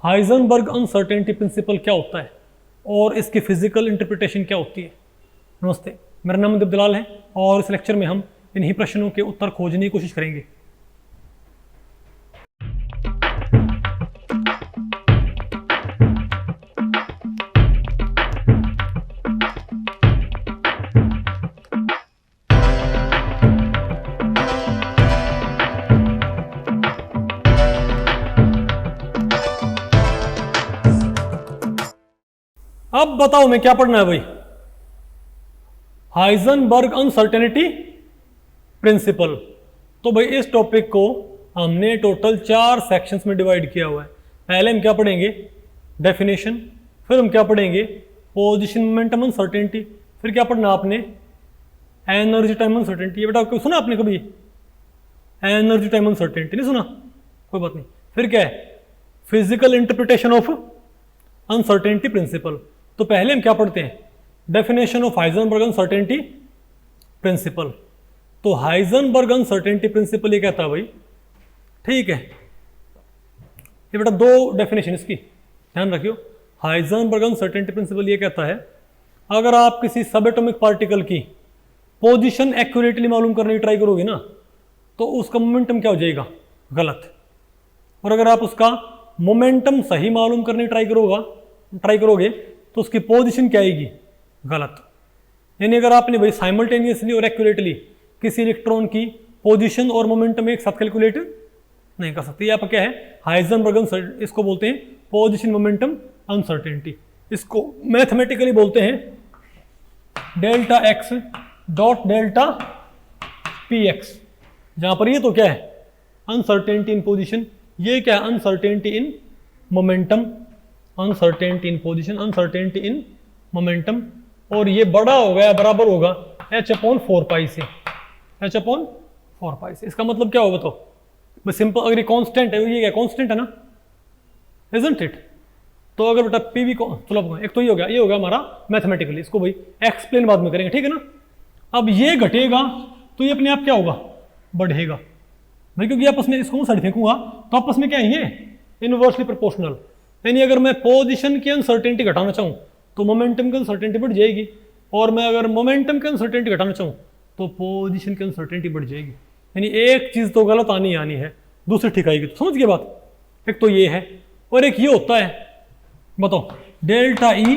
Heisenberg uncertainty principle क्या होता है और इसकी फिजिकल इंटरप्रिटेशन क्या होती है। नमस्ते, मेरा नाम दीप दलाल है और इस लेक्चर में हम इन्हीं प्रश्नों के उत्तर खोजने की कोशिश करेंगे। अब बताओ मैं क्या पढ़ना है भाई। Heisenberg uncertainty principle. तो भाई इस टॉपिक को हमने टोटल 4 सेक्शंस में डिवाइड किया हुआ है। पहले हम क्या पढ़ेंगे, डेफिनेशन, फिर हम क्या पढ़ेंगे, पोजीशन मोमेंटम अनसर्टेनिटी, फिर क्या पढ़ना आपने, एनर्जी टाइम अनसर्टेनिटी। ये बेटा सुना आपने कभी एनर्जी टाइम अनसर्टेनिटी? नहीं सुना, कोई बात नहीं। फिर क्या है, physical interpretation of uncertainty principle. तो पहले हम क्या पढ़ते हैं, definition of Heisenberg uncertainty principle. तो हाइजेनबर्ग अनसर्टेनिटी प्रिंसिपल ये कहता है भाई, ठीक है, ये बेटा 2 डेफिनेशन इसकी ध्यान रखियो। हाइजेनबर्ग अनसर्टेनिटी प्रिंसिपल ये कहता है, अगर आप किसी सब एटॉमिक पार्टिकल की पोजीशन एक्यूरेटली मालूम करने की ट्राई करोगे ना, तो उसका मोमेंटम क्या हो जाएगा, गलत। और अगर आप उसका मोमेंटम सही मालूम करने की ट्राई करोगे तो उसकी पोजीशन क्या आएगी, गलत। यानी अगर आपने भाई साइमल्टेनियसली और एक्यूरेटली किसी इलेक्ट्रॉन की पोजीशन और मोमेंटम एक साथ कैलकुलेट नहीं कर सकते। ये आपका क्या है, हाइजेनबर्ग, इसको बोलते हैं पोजीशन मोमेंटम अनसर्टेनिटी। इसको मैथमेटिकली बोलते हैं delta x dot delta P x. जहां पर ये तो क्या है, अनसर्टेनिटी इन पोजीशन, ये क्या है, uncertainty in momentum, uncertainty in position, uncertainty in momentum. और ये बड़ा हो गया बराबर होगा h/4 से, h/4 से। इसका मतलब क्या होगा, तो बस सिंपल, अगर ये कांस्टेंट है, ये क्या कांस्टेंट है ना, इजंट इट। तो अगर बेटा पीवी को, चलो एक तो ये हो गया, ये हो गया हमारा मैथमेटिकली। इसको भाई एक्सप्लेन बाद में करेंगे, ठीक है ना। अब ये घटेगा तो ये अपने आप क्या होगा, बढ़ेगा भाई, क्योंकि आपस में इसको साइड फेंकूंगा तो आपस में क्या है, ये इनवर्सली प्रोपोर्शनल। यानी अगर मैं पोजीशन की अनसर्टेनिटी घटाना चाहूँ तो मोमेंटम की अनसर्टेनिटी बढ़ जाएगी, और मैं अगर मोमेंटम की अनसर्टेनिटी घटाना चाहूँ तो पोजीशन की अनसर्टेनिटी बढ़ जाएगी। यानी एक चीज़ तो गलत आनी है, दूसरी ठीक आएगी। तो समझ गए बात। एक तो ये है, और एक ये होता है, बताओ, delta E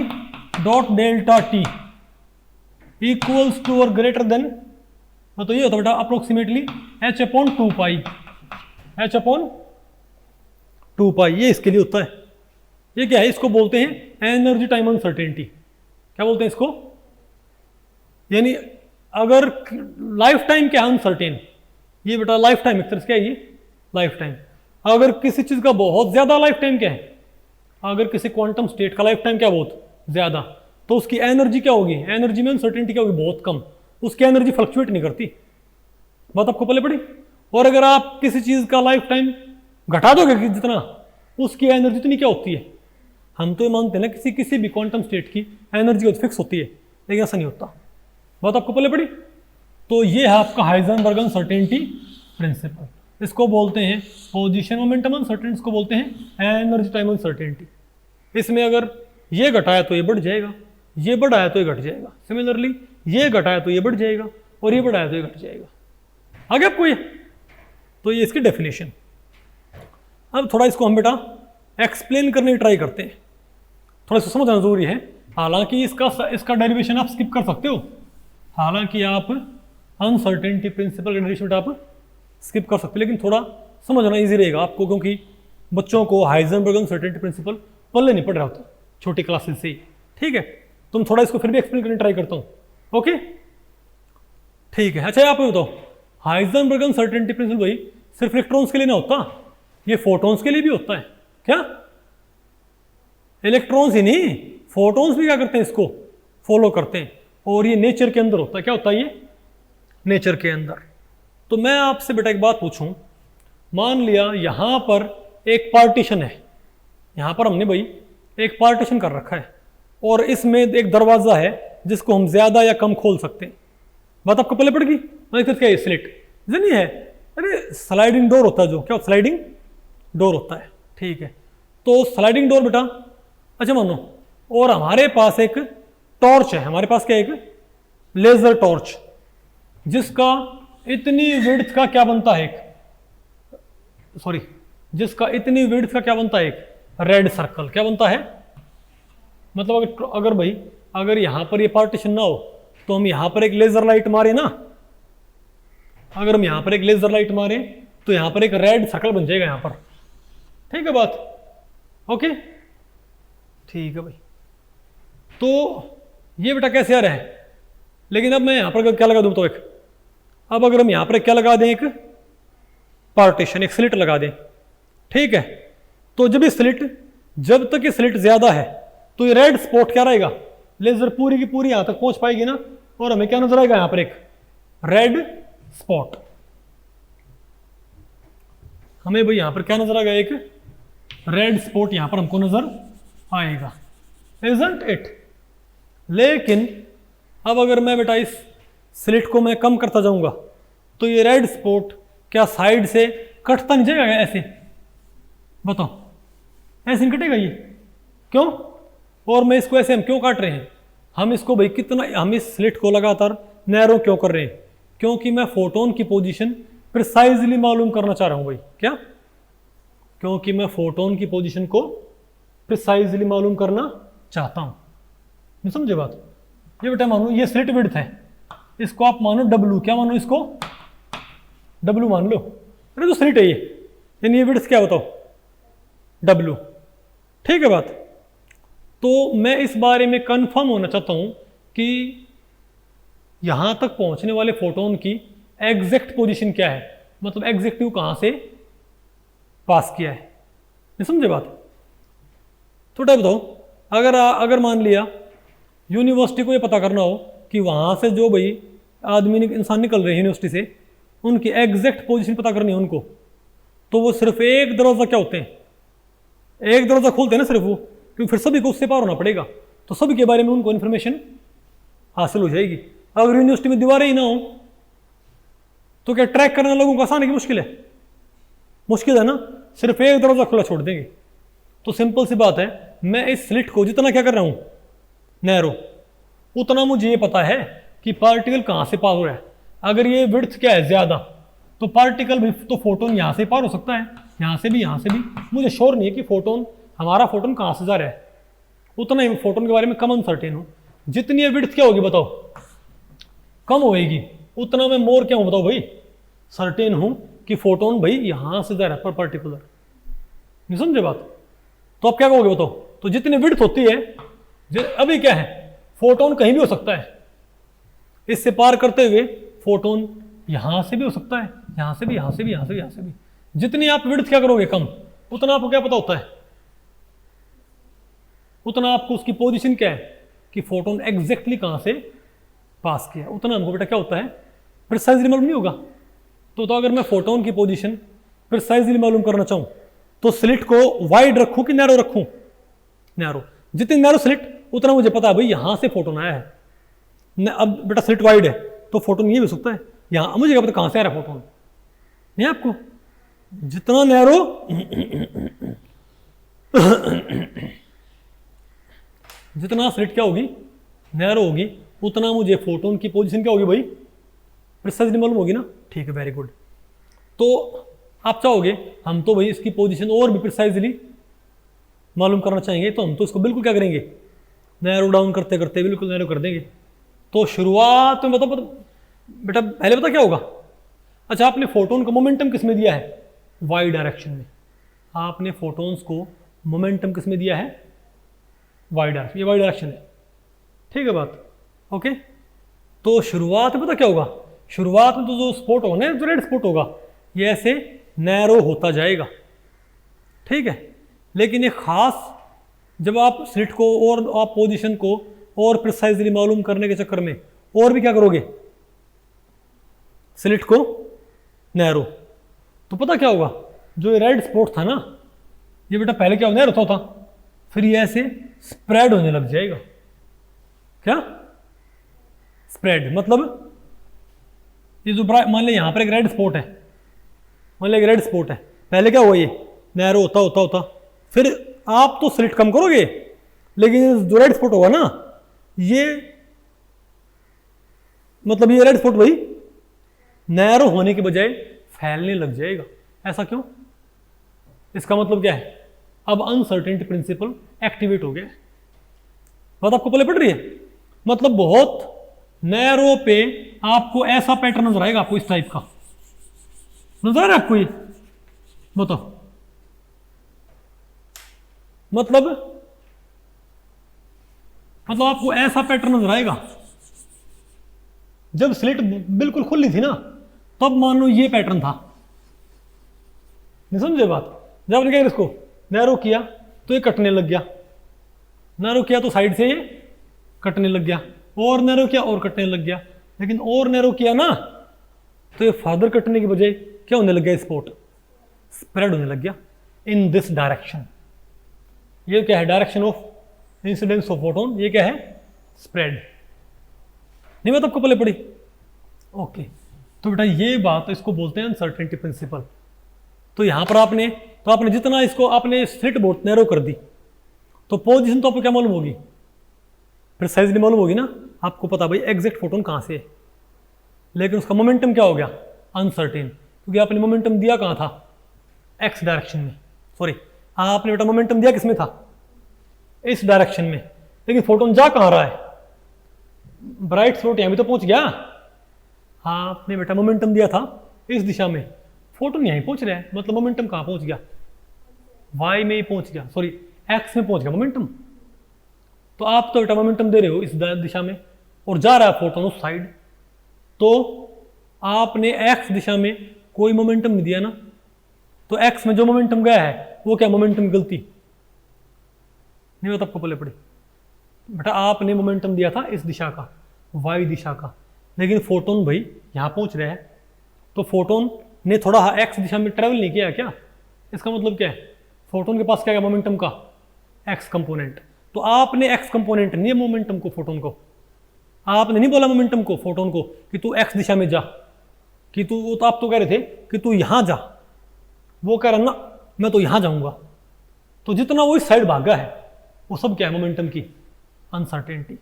dot delta T equals to और ग्रेटर देन, तो ये होता है बेटा अप्रोक्सीमेटली h/2 h/2, ये इसके लिए होता है। ये क्या है, इसको बोलते हैं एनर्जी टाइम अनसर्टेनिटी। क्या बोलते हैं इसको, यानी अगर लाइफ टाइम क्या है अनसर्टेन, ये बेटा लाइफ टाइम एक तरह से क्या है, ये लाइफ टाइम। अगर किसी चीज का बहुत ज्यादा लाइफ टाइम क्या है, अगर किसी क्वांटम स्टेट का लाइफ टाइम क्या बहुत ज्यादा, तो उसकी एनर्जी क्या होगी, एनर्जी में अनसर्टेनिटी क्या होगी, बहुत कम। उसकी एनर्जी फ्लक्चुएट नहीं करती, बात आपको पहले पड़ी। और अगर आप किसी चीज का लाइफ टाइम घटा दोगे जितना, उसकी एनर्जी इतनी क्या होती है, हम तो ये मानते हैं ना किसी भी क्वांटम स्टेट की एनर्जी फिक्स होती है, लेकिन ऐसा नहीं होता, बात आपको पहले पड़ी। तो ये है आपका हाइजेनबर्ग अनसर्टेनिटी प्रिंसिपल। इसको बोलते हैं पोजीशन मोमेंटम अनसर्टेनिटी, इसको बोलते हैं एनर्जी टाइम अनसर्टेनिटी। इसमें अगर ये घटाया तो ये बढ़ जाएगा, ये बढ़ाया तो ये घट जाएगा। सिमिलरली ये घटाया तो ये बढ़ जाएगा, और ये बढ़ाया तो ये घट जाएगा। आगे आपको ये, तो ये इसकी डेफिनेशन। अब थोड़ा इसको हम बेटा एक्सप्लेन करने की ट्राई करते हैं, थोड़ा सा समझना जरूरी है। हालांकि इसका डेरिवेशन आप स्किप कर सकते हो, हालांकि आप अनसर्टेनिटी प्रिंसिपल का डेरिवेशन आप स्किप कर सकते हो, लेकिन थोड़ा समझना इजी रहेगा आपको, क्योंकि बच्चों को हाइजेनबर्ग अनसर्टेनिटी प्रिंसिपल पहले नहीं पढ़ रहा होता छोटी क्लासेस से ही, ठीक है। तुम थोड़ा इसको फिर भी एक्सप्लेन करने ट्राई करता हूँ, ओके, ठीक है। अच्छा आप बताओ, हाइजेनबर्ग अनसर्टेनिटी प्रिंसिपल भाई सिर्फ इलेक्ट्रॉन्स के लिए ना होता, ये फोटॉन्स के लिए भी होता है। क्या, इलेक्ट्रॉन्स ही नहीं, फोटॉन्स भी क्या करते हैं, इसको फॉलो करते हैं। और ये नेचर के अंदर होता है। क्या होता है ये, नेचर के अंदर। तो मैं आपसे बेटा एक बात पूछूं, मान लिया यहां पर एक पार्टीशन है, यहां पर हमने भाई एक पार्टीशन कर रखा है, और इसमें एक दरवाजा है जिसको हम ज्यादा या कम खोल सकते हैं। बात आपको पहले पड़ गई, क्या है, स्लिट नहीं है, अरे स्लाइडिंग डोर होता है, जो क्या स्लाइडिंग डोर होता है, ठीक है। तो स्लाइडिंग डोर बेटा, अच्छा मानो, और हमारे पास एक टॉर्च है, हमारे पास क्या, एक लेजर टॉर्च जिसका इतनी विड्थ का क्या बनता है, एक सॉरी जिसका इतनी विड्थ का क्या बनता है, एक रेड सर्कल क्या बनता है। मतलब अगर भाई अगर यहां पर ये पार्टीशन ना हो तो हम यहां पर एक लेजर लाइट मारे ना, अगर हम यहां पर एक लेजर लाइट मारे तो यहां पर एक रेड सर्कल बन जाएगा यहां पर। ठीक है बात, ओके ठीक है भाई। तो ये बेटा कैसे आ रहा है, लेकिन अब मैं यहां पर क्या लगा दूं, तो एक अब अगर हम यहां पर क्या लगा दें, एक पार्टीशन, एक स्लिट लगा दें, ठीक है। तो जब ये स्लिट, जब तक ये स्लिट ज्यादा है तो ये रेड स्पॉट क्या रहेगा, लेजर पूरी की पूरी यहां तक पहुंच पाएगी ना, और हमें क्या नजर आएगा यहां पर, एक रेड स्पॉट। हमें भाई यहां पर क्या नजर आएगा, एक रेड स्पॉट यहां पर हमको नजर आएगा, इजंट इट। लेकिन अब अगर मैं बेटा इस स्लिट को मैं कम करता जाऊंगा तो ये रेड स्पॉट क्या साइड से कटता नहीं जाएगा ऐसे, बताओ, ऐसे नहीं कटेगा ये, क्यों। और मैं इसको ऐसे हम क्यों काट रहे हैं, हम इसको भाई कितना, हम इस स्लिट को लगातार नैरो क्यों कर रहे हैं, क्योंकि मैं फोटोन की पोजीशन प्रिसाइजली मालूम करना चाह रहा हूं भाई, क्या, क्योंकि मैं फोटोन की पोजीशन को प्रिसाइजली मालूम करना चाहता हूं। नहीं समझे बात। ये बेटा मानो ये स्लिट विड्थ है, इसको आप मानो W, क्या मानो इसको W मान लो, अरे तो स्लिट है ये, यानी ये विड्थ क्या बताओ, W। ठीक है बात। तो मैं इस बारे में कंफर्म होना चाहता हूं कि यहां तक पहुंचने वाले फोटोन की एग्जैक्ट पोजीशन क्या है, मतलब एग्जैक्टिव कहां से पास किया है। नहीं समझे बात। थोड़ा बताओ, अगर मान लिया यूनिवर्सिटी को ये पता करना हो कि वहां से जो भाई आदमी इंसान निकल रहे हैं यूनिवर्सिटी से, उनकी एग्जैक्ट पोजीशन पता करनी है उनको, तो वो सिर्फ एक दरवाजा क्या होते हैं, एक दरवाजा खोलते हैं ना सिर्फ वो, क्योंकि फिर सभी को उससे पार होना पड़ेगा, तो सभी के बारे में उनको इन्फॉर्मेशन हासिल हो जाएगी। अगर यूनिवर्सिटी में दीवारें ही ना हो तो क्या ट्रैक करना लोगों को आसान है कि मुश्किल है, मुश्किल है ना, सिर्फ एक दरवाजा खुला छोड़ देंगे। तो सिंपल सी बात है, मैं इस स्लिट को जितना क्या कर रहा हूं नैरो, उतना मुझे ये पता है कि पार्टिकल कहां से पार हो रहा है। अगर ये विड्थ क्या है ज्यादा, तो पार्टिकल भी, तो फोटोन यहां से पार हो सकता है, यहां से भी, यहां से भी। मुझे श्योर नहीं है कि फोटोन, हमारा फोटोन कहां से जा रहा है, उतना ही फोटोन के बारे में कम अनसर्टेन हूं। जितनी ये विड्थ क्या होगी बताओ, कम होएगी, उतना मैं मोर क्या हूं बताओ भाई, सर्टेन हूं कि फोटोन भाई यहां से जा रहा है पर पर्टिकुलर। नहीं समझे बात। तो अब क्या कहोगे बताओ, तो जितनी विड्थ होती है, अभी क्या है, फोटोन कहीं भी हो सकता है, इससे पार करते हुए फोटोन यहां से भी हो सकता है, यहां से भी, यहां से भी, यहां से भी, यहां से भी। जितनी आप विड्थ क्या करोगे कम, उतना आपको क्या पता होता है, उतना आपको उसकी पोजीशन क्या है कि फोटोन एग्जैक्टली कहां से पास किया, उतना हमको बेटा क्या होता है, प्रिसाइजली मालूम नहीं होगा। तो अगर मैं फोटोन की पोजीशन प्रिसाइजली मालूम करना चाहूं तो स्लिट को वाइड रखूं कि नैरो रखूं, नैरो। जितनी नैरो स्लिट उतना मुझे पता है भाई यहां से फोटोन आया है। अब बेटा स्लिट वाइड है तो फोटोन ये भी हो सकता है यहां, मुझे क्या पता कहां से आ रहा है फोटोन, नहीं आपको। जितना नैरो जितना स्लिट क्या होगी, नैरो होगी, उतना मुझे फोटोन की पोजीशन क्या होगी भाई, प्रिसाइजली मालूम होगी ना। ठीक है, वेरी गुड। तो आप चाहोगे हम तो भाई इसकी पोजीशन और भी प्रिसाइजली मालूम करना चाहेंगे, तो हम तो इसको बिल्कुल क्या करेंगे, नैरो डाउन करते करते बिल्कुल नैरो कर देंगे। तो शुरुआत में बताओ बेटा, पहले पता क्या होगा, अच्छा आपने फोटोन को मोमेंटम किस में दिया है, वाई डायरेक्शन में। आपने फोटोन्स को मोमेंटम किस में दिया है, वाई डायरेक्शन, ये वाई डायरेक्शन है। ठीक है बात, ओके। तो शुरुआत में पता क्या होगा, शुरुआत में तो जो स्पॉट होगा ना, जो रेड स्पॉट होगा, ये ऐसे नैरो होता जाएगा, ठीक है। लेकिन ये खास, जब आप स्लिट को और आप पोजीशन को और प्रिसाइजली मालूम करने के चक्कर में और भी क्या करोगे, स्लिट को नैरो, तो पता क्या होगा, जो ये रेड स्पॉट था ना, ये बेटा पहले क्या नैरो होता था, फिर ये ऐसे स्प्रेड होने लग जाएगा। क्या स्प्रेड मतलब, ये जो मान लिया यहां पर एक रेड स्पॉट है, मान लिया एक रेड स्पॉट है, पहले क्या हुआ, ये नैरो होता होता होता फिर आप तो स्लिट कम करोगे, लेकिन जो रेड स्पॉट होगा ना, ये मतलब ये रेड स्पॉट भाई नैरो होने के बजाय फैलने लग जाएगा। ऐसा क्यों? इसका मतलब क्या है? अब अनसर्टेनिटी प्रिंसिपल एक्टिवेट हो गया। बात आपको पहले पड़ रही है? मतलब बहुत नैरो पे आपको ऐसा पैटर्न नजर आएगा, आपको इस टाइप का नजर आ रहा है आपको ये? बताओ। मतलब आपको ऐसा पैटर्न नजर आएगा। जब स्लिट बिल्कुल खुली थी ना, तब मान लो ये पैटर्न था, नहीं समझे बात? जब आपने क्या इसको नैरो किया तो ये कटने लग गया, नैरो किया तो साइड से ये कटने लग गया, और नैरो किया और कटने लग गया। लेकिन और नैरो किया ना तो ये फर्दर कटने की बजाय क्या होने लग गया? स्पॉट स्प्रेड होने लग गया इन दिस डायरेक्शन। ये क्या है? Direction of incidence of photon. ये क्या है? स्प्रेड। नहीं बात आपको पहले पड़ी? ओके, तो बेटा ये बात, इसको बोलते हैं अनसर्टेनिटी प्रिंसिपल। तो यहां पर आपने जितना इसको आपने स्लिट बहुत नैरो कर दी, तो पोजीशन तो आपको क्या मालूम होगी? प्रिसाइजली मालूम होगी ना, आपको पता भाई एग्जैक्ट फोटोन कहां से है। लेकिन उसका मोमेंटम क्या हो गया? अनसर्टेन, क्योंकि आपने मोमेंटम दिया कहां था? एक्स डायरेक्शन में। सॉरी, आपने बेटा मोमेंटम दिया किसमें था? इस डायरेक्शन में। लेकिन फोटोन जा कहां रहा है? ब्राइट स्पॉट यहां भी तो पहुंच गया। आपने बेटा मोमेंटम दिया था इस दिशा में, फोटोन यहीं पहुंच रहा है, मतलब मोमेंटम कहां पहुंच गया? वाई में ही पहुंच गया, सॉरी एक्स में पहुंच गया मोमेंटम। तो आप तो बेटा मोमेंटम दे रहे हो इस दिशा में, और जा रहा है फोटोन उस साइड, तो आपने एक्स दिशा में कोई मोमेंटम नहीं दिया ना, तो एक्स में जो मोमेंटम गया है वो क्या? मोमेंटम गलती। नहीं होता आपको पहले पड़ी? बेटा आपने मोमेंटम दिया था इस दिशा का, वाई दिशा का, लेकिन फोटोन भाई यहां पहुंच रहा है, तो फोटोन ने थोड़ा एक्स दिशा में ट्रेवल नहीं किया क्या? इसका मतलब क्या है? फोटोन के पास क्या है? मोमेंटम का एक्स कंपोनेंट। तो आपने एक्स कंपोनेंट नहीं, मोमेंटम को, फोटोन को आपने नहीं बोला मोमेंटम को, फोटोन को कि तू एक्स दिशा में जा, कि तू, तो आप तो कह रहे थे कि तू यहां जा, वो कह रहा ना मैं तो यहां जाऊंगा। तो जितना वो इस साइड भागा है वो सब क्या है? मोमेंटम की अनसर्टेनिटी।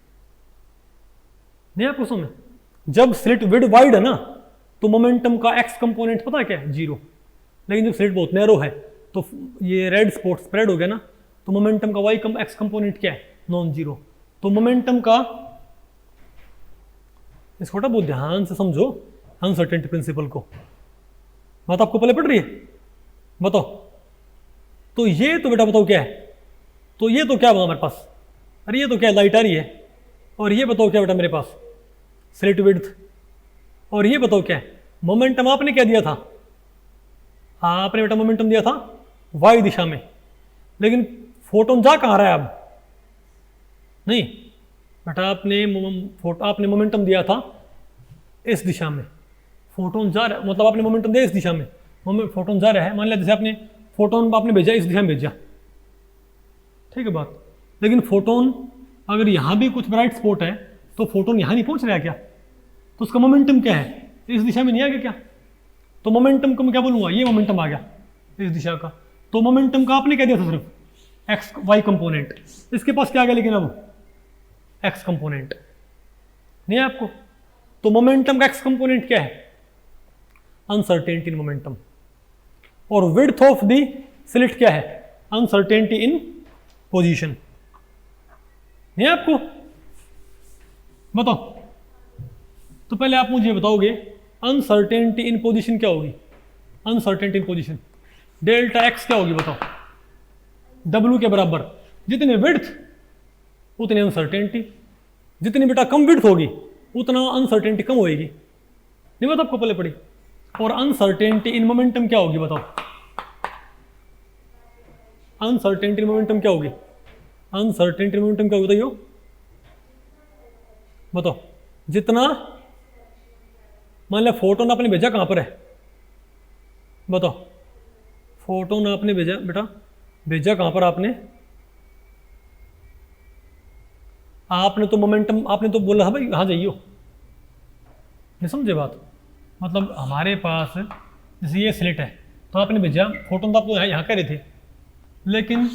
नहीं आपको समझ? जब स्लिट विड वाइड है ना, तो मोमेंटम का एक्स कंपोनेंट पता है क्या है? 0। लेकिन जब स्लिट बहुत नैरो है, तो ये रेड स्पॉट स्प्रेड हो गया ना, तो मोमेंटम का वाई एक्स कंपोनेंट क्या है? Non zero. तो मोमेंटम का, इसको बहुत ध्यान से समझो अनसर्टेनिटी प्रिंसिपल को। बात आपको पहले पड़ रही है? बताओ। तो ये तो बेटा बताओ क्या है? तो ये तो क्या बता हमारे पास? अरे ये तो क्या, लाइट आ रही है। और ये बताओ क्या बेटा मेरे पास? Slit width. और ये बताओ क्या है? मोमेंटम आपने क्या दिया था? आपने बेटा मोमेंटम दिया था वाई दिशा में, लेकिन फोटोन जा कहां रहा है अब? नहीं बेटा, आपने मोमेंटम दिया था इस दिशा में, फोटोन जा रहा है, मतलब आपने मोमेंटम दिया इस दिशा में, फोटोन जा रहा है। मान लिया जैसे आपने फोटोन आपने भेजा इस दिशा में भेजा, ठीक है बात। लेकिन फोटोन अगर यहां भी कुछ ब्राइट स्पॉट है, तो फोटोन यहां नहीं पहुंच रहा है क्या? तो उसका मोमेंटम क्या है? इस दिशा में नहीं आ गया क्या? तो मोमेंटम को मैं क्या बोलूंगा? ये मोमेंटम आ गया इस दिशा का। तो मोमेंटम का आपने क्या दिया था? सिर्फ एक्स वाई कंपोनेंट। इसके पास क्या आ गया लेकिन अब? X component. नहीं है आपको? तो मोमेंटम का एक्स कंपोनेंट क्या है? Uncertainty in momentum. और विड्थ ऑफ द स्लिट क्या है? अनसर्टेनिटी इन पोजीशन। नहीं है आपको? बताओ। तो पहले आप मुझे बताओगे अनसर्टेनिटी इन पोजीशन क्या होगी? अनसर्टेनिटी इन पोजीशन डेल्टा एक्स क्या होगी? बताओ। डब्ल्यू के बराबर जितनी विड्थ उतनी अनसर्टेनिटी, जितनी बेटा कम विड्थ होगी उतना अनसर्टेनिटी कम होएगी। नहीं बात आपको पहले पड़ी? और अनसर्टेनिटी इन मोमेंटम क्या होगी? बताओ। अनसर्टेनिटी इन मोमेंटम क्या होगी? अनसर्टेनिटी इन मोमेंटम क्या होगी? बताइए बताओ। जितना मान लिया फोटोन आपने भेजा कहां पर है? बताओ। फोटोन आपने भेजा बेटा, भेजा कहां पर आपने? आपने तो मोमेंटम, आपने तो बोला भाई यहां जाइयो। नहीं समझे बात? मतलब हमारे पास जैसे ये स्लिट है, तो आपने भेजा फोटोन, तो आप तो यहाँ कह रहे थे, लेकिन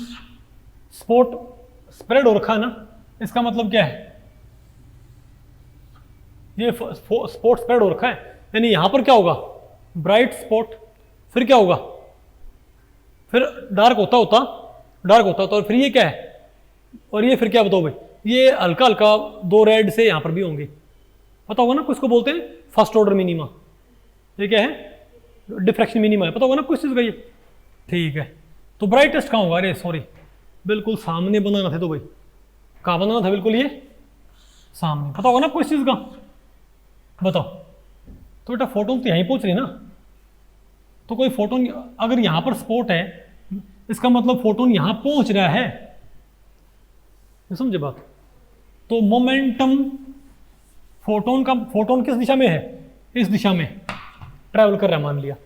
स्पॉट स्प्रेड हो रखा है ना, इसका मतलब क्या है, ये स्पॉट स्प्रेड हो रखा है, यानी यहां पर क्या होगा, ब्राइट स्पॉट, फिर क्या होगा, फिर डार्क होता होता और फिर ये क्या है, और ये फिर क्या बताओ भाई, ये हल्का हल्का दो रेड से यहां पर भी होंगे, पता होगा ना, किसको बोलते हैं फर्स्ट ऑर्डर मिनिमा, ये क्या है, डिफ्रैक्शन मिनिमा है, पता होगा ना कुछ चीज़ का ये, ठीक है। तो ब्राइटेस्ट कहाँ होगा, अरे सॉरी, बिल्कुल सामने बनाना था, तो भाई कहाँ बनाना था, बिल्कुल ये सामने, पता होगा ना कुछ चीज़ का, बताओ। तो बेटा फोटोन तो यहीं पहुंच रही ना, तो कोई फोटोन अगर यहां पर स्पॉट है, इसका मतलब फोटोन यहां पहुंच रहा है, समझे बात। तो मोमेंटम फोटोन किस दिशा में है, इस दिशा में ट्रैवल कर रहा है, मान लिया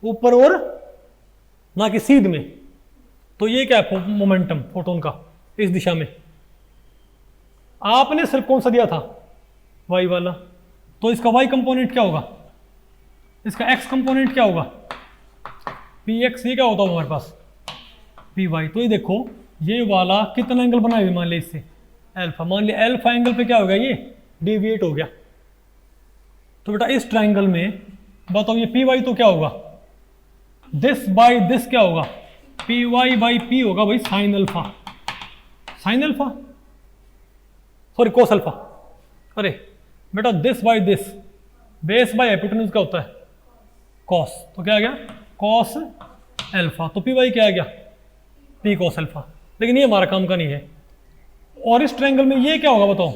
ऊपर और ना कि सीध में, तो ये क्या है मोमेंटम फोटोन का, इस दिशा में। आपने सिर्फ कौन सा दिया था, वाई वाला, तो इसका वाई कंपोनेंट क्या होगा, इसका एक्स कंपोनेंट क्या होगा, पी एक्स, ये क्या होता है हमारे पास, पी वाई। तो ये देखो ये वाला कितना एंगल बनाए हुए, मान लिया इससे अल्फा, मान लिया अल्फा एंगल पे क्या हो गया, ये डेविएट हो गया। तो बेटा इस ट्राइंगल में बताओ ये पी वाई तो क्या होगा, दिस बाई दिस क्या होगा, पी वाई बाई पी होगा भाई sine alpha, sine alpha, sorry cos alpha, अरे बेटा this by this, base by hypotenuse क्या होता है, कॉस, तो क्या आ गया कॉस अल्फा, तो पी वाई क्या आ गया, पी कॉस अल्फा। लेकिन ये हमारा काम का नहीं है। और इस ट्रायंगल में ये क्या होगा बताओ,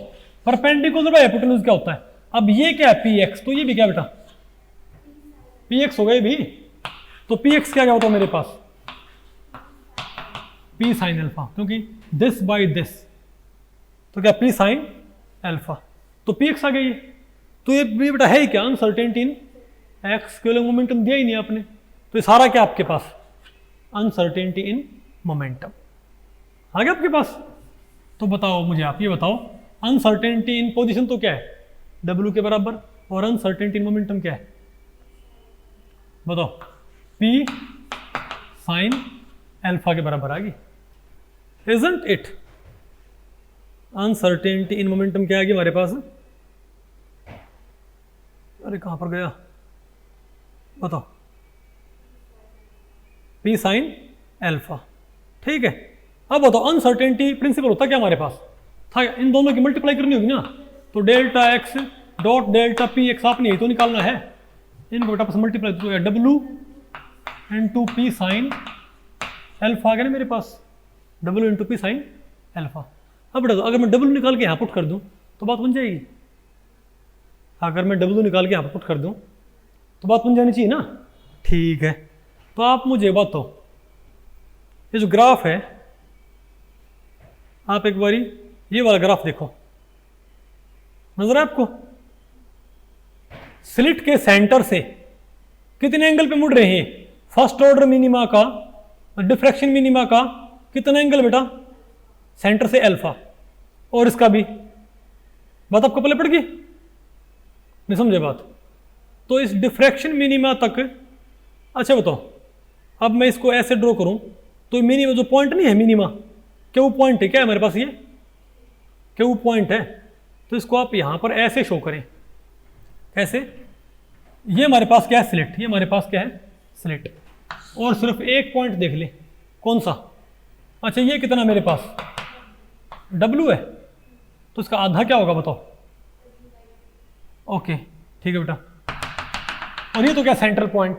परपेंडिकुलर बाई हाइपोटेन्यूज क्या होता है। अब ये क्या है पी एक्स, तो ये भी क्या बेटा पी एक्स हो गए भी, तो पी एक्स क्या होता है मेरे पास, पी साइन अल्फा, क्योंकि दिस बाई दिस, तो क्या पी साइन अल्फा, तो पी एक्स आ गई। तो ये बेटा है क्या, अनसर्टेनिटी इन एक्स, केवल मोमेंटम दिया ही नहीं आपने, तो ये सारा क्या आपके पास, अनसर्टेनिटी इन मोमेंटम आ गया आपके पास। तो बताओ मुझे, आप ये बताओ, अनसर्टेनिटी इन पोजीशन तो क्या है W के बराबर, और अनसर्टेनिटी इन मोमेंटम क्या है, बताओ, P साइन अल्फा के बराबर आ गई, isn't it. Uncertainty in momentum क्या आ गई हमारे पास, अरे कहां पर गया, बताओ, P साइन अल्फा, ठीक है। अब बताओ अनसर्टेनिटी प्रिंसिपल होता क्या हमारे पास था, इन दोनों की मल्टीप्लाई करनी होगी ना, तो delta x dot delta P x आपने यही तो निकालना है, इनको बेटा पास मल्टीप्लाई तो डब्ल्यू इंटू पी साइन अल्फा आ गया ना मेरे पास, डब्ल्यू इंटू पी साइन अल्फा। अब बेटा अगर मैं डब्ल्यू निकाल के यहाँ पुट कर दूँ तो बात बन जाएगी, अगर मैं डब्ल्यू निकाल के यहाँ पुट कर दूँ तो बात बन जानी चाहिए ना, ठीक है। तो आप मुझे बताओ, ये जो ग्राफ है, आप एक बारी ये वाला ग्राफ देखो, नजर है आपको, स्लिट के सेंटर से कितने एंगल पे मुड़ रहे हैं, फर्स्ट ऑर्डर मिनिमा का और डिफ्रैक्शन मिनिमा का कितना एंगल बेटा, सेंटर से अल्फा, और इसका भी बात आपको पहले पड़ गई, नहीं समझे बात। तो इस डिफ्रैक्शन मिनिमा तक, अच्छा बताओ, अब मैं इसको ऐसे ड्रॉ करूं तो मिनिमा जो पॉइंट नहीं है, मिनिमा क्या वो पॉइंट है, क्या है हमारे पास, ये क्या वो पॉइंट है, तो इसको आप यहां पर ऐसे शो करें, ऐसे, ये हमारे पास क्या है स्लिट, ये हमारे पास क्या है स्लिट, और सिर्फ एक पॉइंट देख ले, कौन सा, अच्छा ये कितना मेरे पास W है, तो इसका आधा क्या होगा बताओ, ओके ठीक है बेटा। और ये तो क्या सेंट्रल पॉइंट,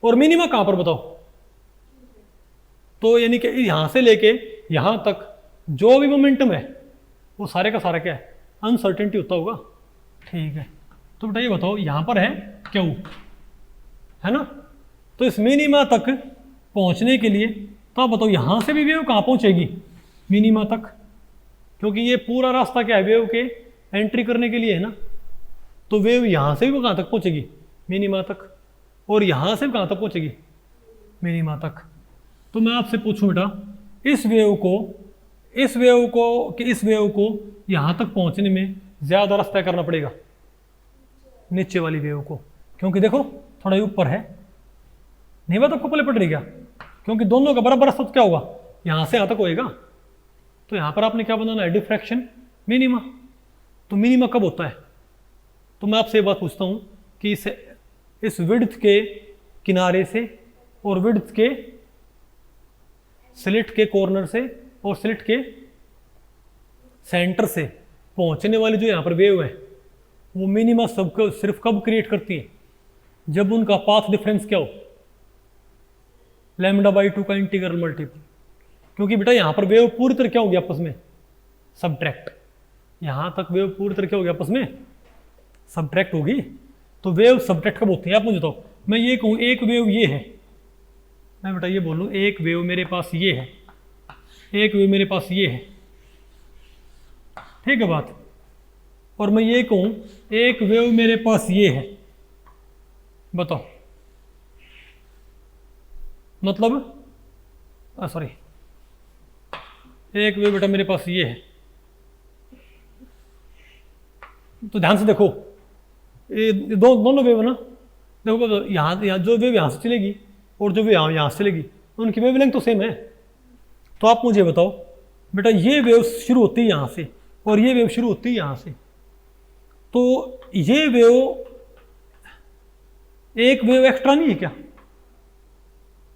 और मिनिमा कहां पर बताओ, तो यानी कि यहां से लेके यहां तक जो भी मोमेंटम है वो सारे का सारा क्या है, अनसर्टेनिटी होता होगा, ठीक है। तो बेटा ये बताओ, यहां पर है क्यू, है ना, तो इस मिनिमा तक पहुंचने के लिए, तो आप बताओ यहां से भी वेव कहां पहुंचेगी, मिनिमा तक, क्योंकि ये पूरा रास्ता क्या है वेव के एंट्री करने के लिए है ना, तो वेव यहां से भी कहां तक पहुंचेगी, मिनिमा तक, और यहां से कहां तक पहुंचेगी, मिनिमा तक। तो मैं आपसे पूछूं बेटा, इस वेव को यहां तक पहुंचने में ज्यादा रास्ता करना पड़ेगा नीचे वाली वेव को, क्योंकि देखो थोड़ा ये ऊपर है, नहीं बात आपको पहले पड़ रही क्या, क्योंकि दोनों का बराबर रास्ता क्या होगा, यहां से यहां तक होएगा, तो यहाँ पर आपने क्या बनाना है, डिफ्रैक्शन मिनिमा। तो मिनिमा कब होता है? तो मैं आपसे एक बात पूछता हूँ कि इस विड्थ के किनारे से और विड्थ के स्लिट के कॉर्नर से और स्लिट के सेंटर से पहुंचने वाली जो यहाँ पर वेव है वो मिनिमा सबको सिर्फ कब क्रिएट करती है? जब उनका पाथ डिफरेंस क्या हो, λ/2 का इंटीग्रल मल्टीपल। क्योंकि बेटा यहाँ पर वेव पूरी तरह क्या होगी आपस में, सब्ट्रैक्ट। यहाँ तक वेव पूरी तरह क्या होगी आपस में, सब्ट्रैक्ट होगी। तो वेव सब्ट्रैक्ट कब होती है आप मुझे बताओ। मैं ये कहूँ एक वेव ये है, मैं बेटा ये बोलूँ एक वेव मेरे पास ये है, एक वेव मेरे पास ये है, ठीक है बात। और मैं ये कहूँ एक वेव मेरे पास ये है, बताओ मतलब सॉरी एक वेव बेटा मेरे पास ये है। तो ध्यान से देखो ये दोनों वेव ना, देखो यहाँ जो वेव यहाँ से चलेगी और जो वेव यहाँ से चलेगी उनकी वेवलेंथ तो सेम है। तो आप मुझे बताओ बेटा ये वेव शुरू होती है यहाँ से और ये वेव शुरू होती है यहाँ से, तो ये वेव एक वेव एक्स्ट्रा नहीं है क्या?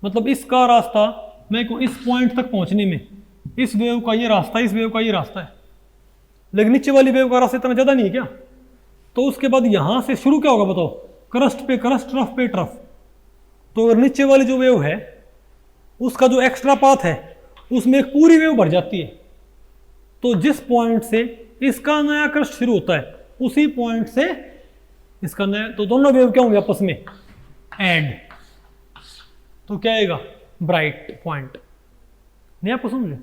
मतलब इसका रास्ता मैं को इस पॉइंट तक पहुंचने में इस वेव का ये रास्ता, इस वेव का ये रास्ता है, लेकिन नीचे वाली वेव का रास्ता इतना ज़्यादा नहीं है क्या? तो उसके बाद यहाँ से शुरू क्या होगा बताओ, क्रस्ट पे क्रस्ट, ट्रफ पे ट्रफ। तो अगर नीचे वाली जो वेव है उसका जो एक्स्ट्रा पाथ है उसमें एक पूरी वेव भर जाती है। तो जिस पॉइंट से इसका नया क्रस्ट शुरू होता है उसी पॉइंट से इसका नया, तो दोनों वेव क्या होंगे आपस में, ऐड। तो क्या आएगा, ब्राइट पॉइंट। नहीं आपको समझे?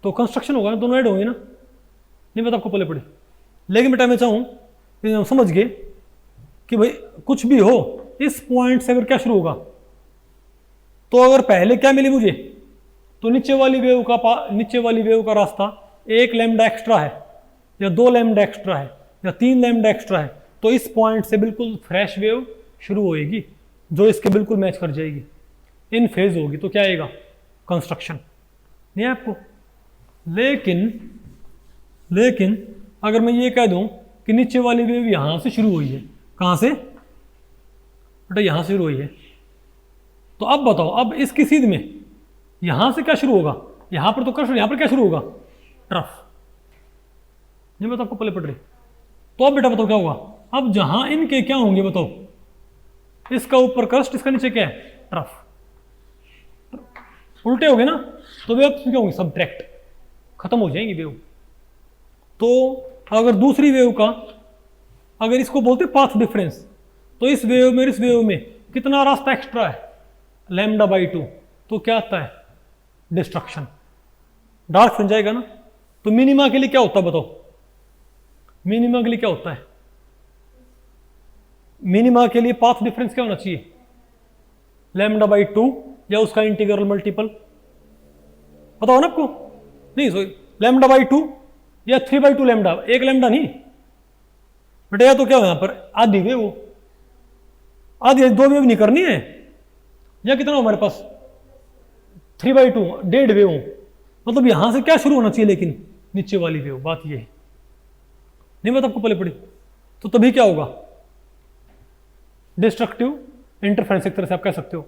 तो कंस्ट्रक्शन होगा ना, दोनों ऐड होंगे ना। नहीं बता आपको पहले पड़े, लेकिन बेटा मैं चाहूँ कि हम समझ गए कि भाई कुछ भी हो इस पॉइंट से अगर क्या शुरू होगा, तो अगर पहले क्या मिली मुझे, तो नीचे वाली वेव का रास्ता एक लैम्डा एक्स्ट्रा है या 2 लैम्डा एक्स्ट्रा है या 3 लैम्डा एक्स्ट्रा है, तो इस पॉइंट से बिल्कुल फ्रेश वेव शुरू होएगी जो इसके बिल्कुल मैच कर जाएगी, इन फेज होगी। तो क्या आएगा, कंस्ट्रक्शन। नहीं आपको, लेकिन अगर मैं ये कह दूं कि नीचे वाली वेव यहां से शुरू हुई है, कहां से बेटा, यहां से शुरू हुई है, तो अब बताओ अब इसकी सीध में यहां से क्या शुरू होगा, यहां पर तो क्रस्ट, यहां पर क्या शुरू होगा, ट्रफ। नहीं बताओ आपको पहले पड़ रही। तो अब बेटा बताओ क्या होगा, अब जहां इनके क्या होंगे बताओ, इसका ऊपर क्रस्ट, इसका नीचे क्या है, ट्रफ। उल्टे हो गए ना, तो वेव क्या होंगे, सब्ट्रैक्ट, खत्म हो जाएंगी वेव। तो अगर दूसरी वेव का, अगर इसको बोलते पाथ डिफरेंस, तो इस वेव में इस वेव में कितना रास्ता एक्स्ट्रा है, λ/2, तो क्या आता है, डिस्ट्रक्शन, डार्क बन जाएगा ना। तो मिनिमा के लिए क्या होता है बताओ, मिनिमा के लिए क्या होता है, मिनिमा के लिए पाथ डिफरेंस क्या होना चाहिए, λ/2 या उसका इंटीग्रल मल्टीपल, बताओ ना आपको। नहीं सॉरी, λ/2 या 3/2 लैम्डा, एक लैम्डा नहीं बेटा, या तो क्या हो यहां पर आधी वेव, आधी 2 वेव नहीं करनी है, या कितना हमारे पास 3/2, 1.5 वेव। मतलब यहां से क्या शुरू होना चाहिए, लेकिन नीचे वाली वेव, बात ये है। नहीं बात आपको पहले पड़ी, तो तभी क्या होगा, डिस्ट्रक्टिव इंटरफेरेंस एक तरह से आप कह सकते हो।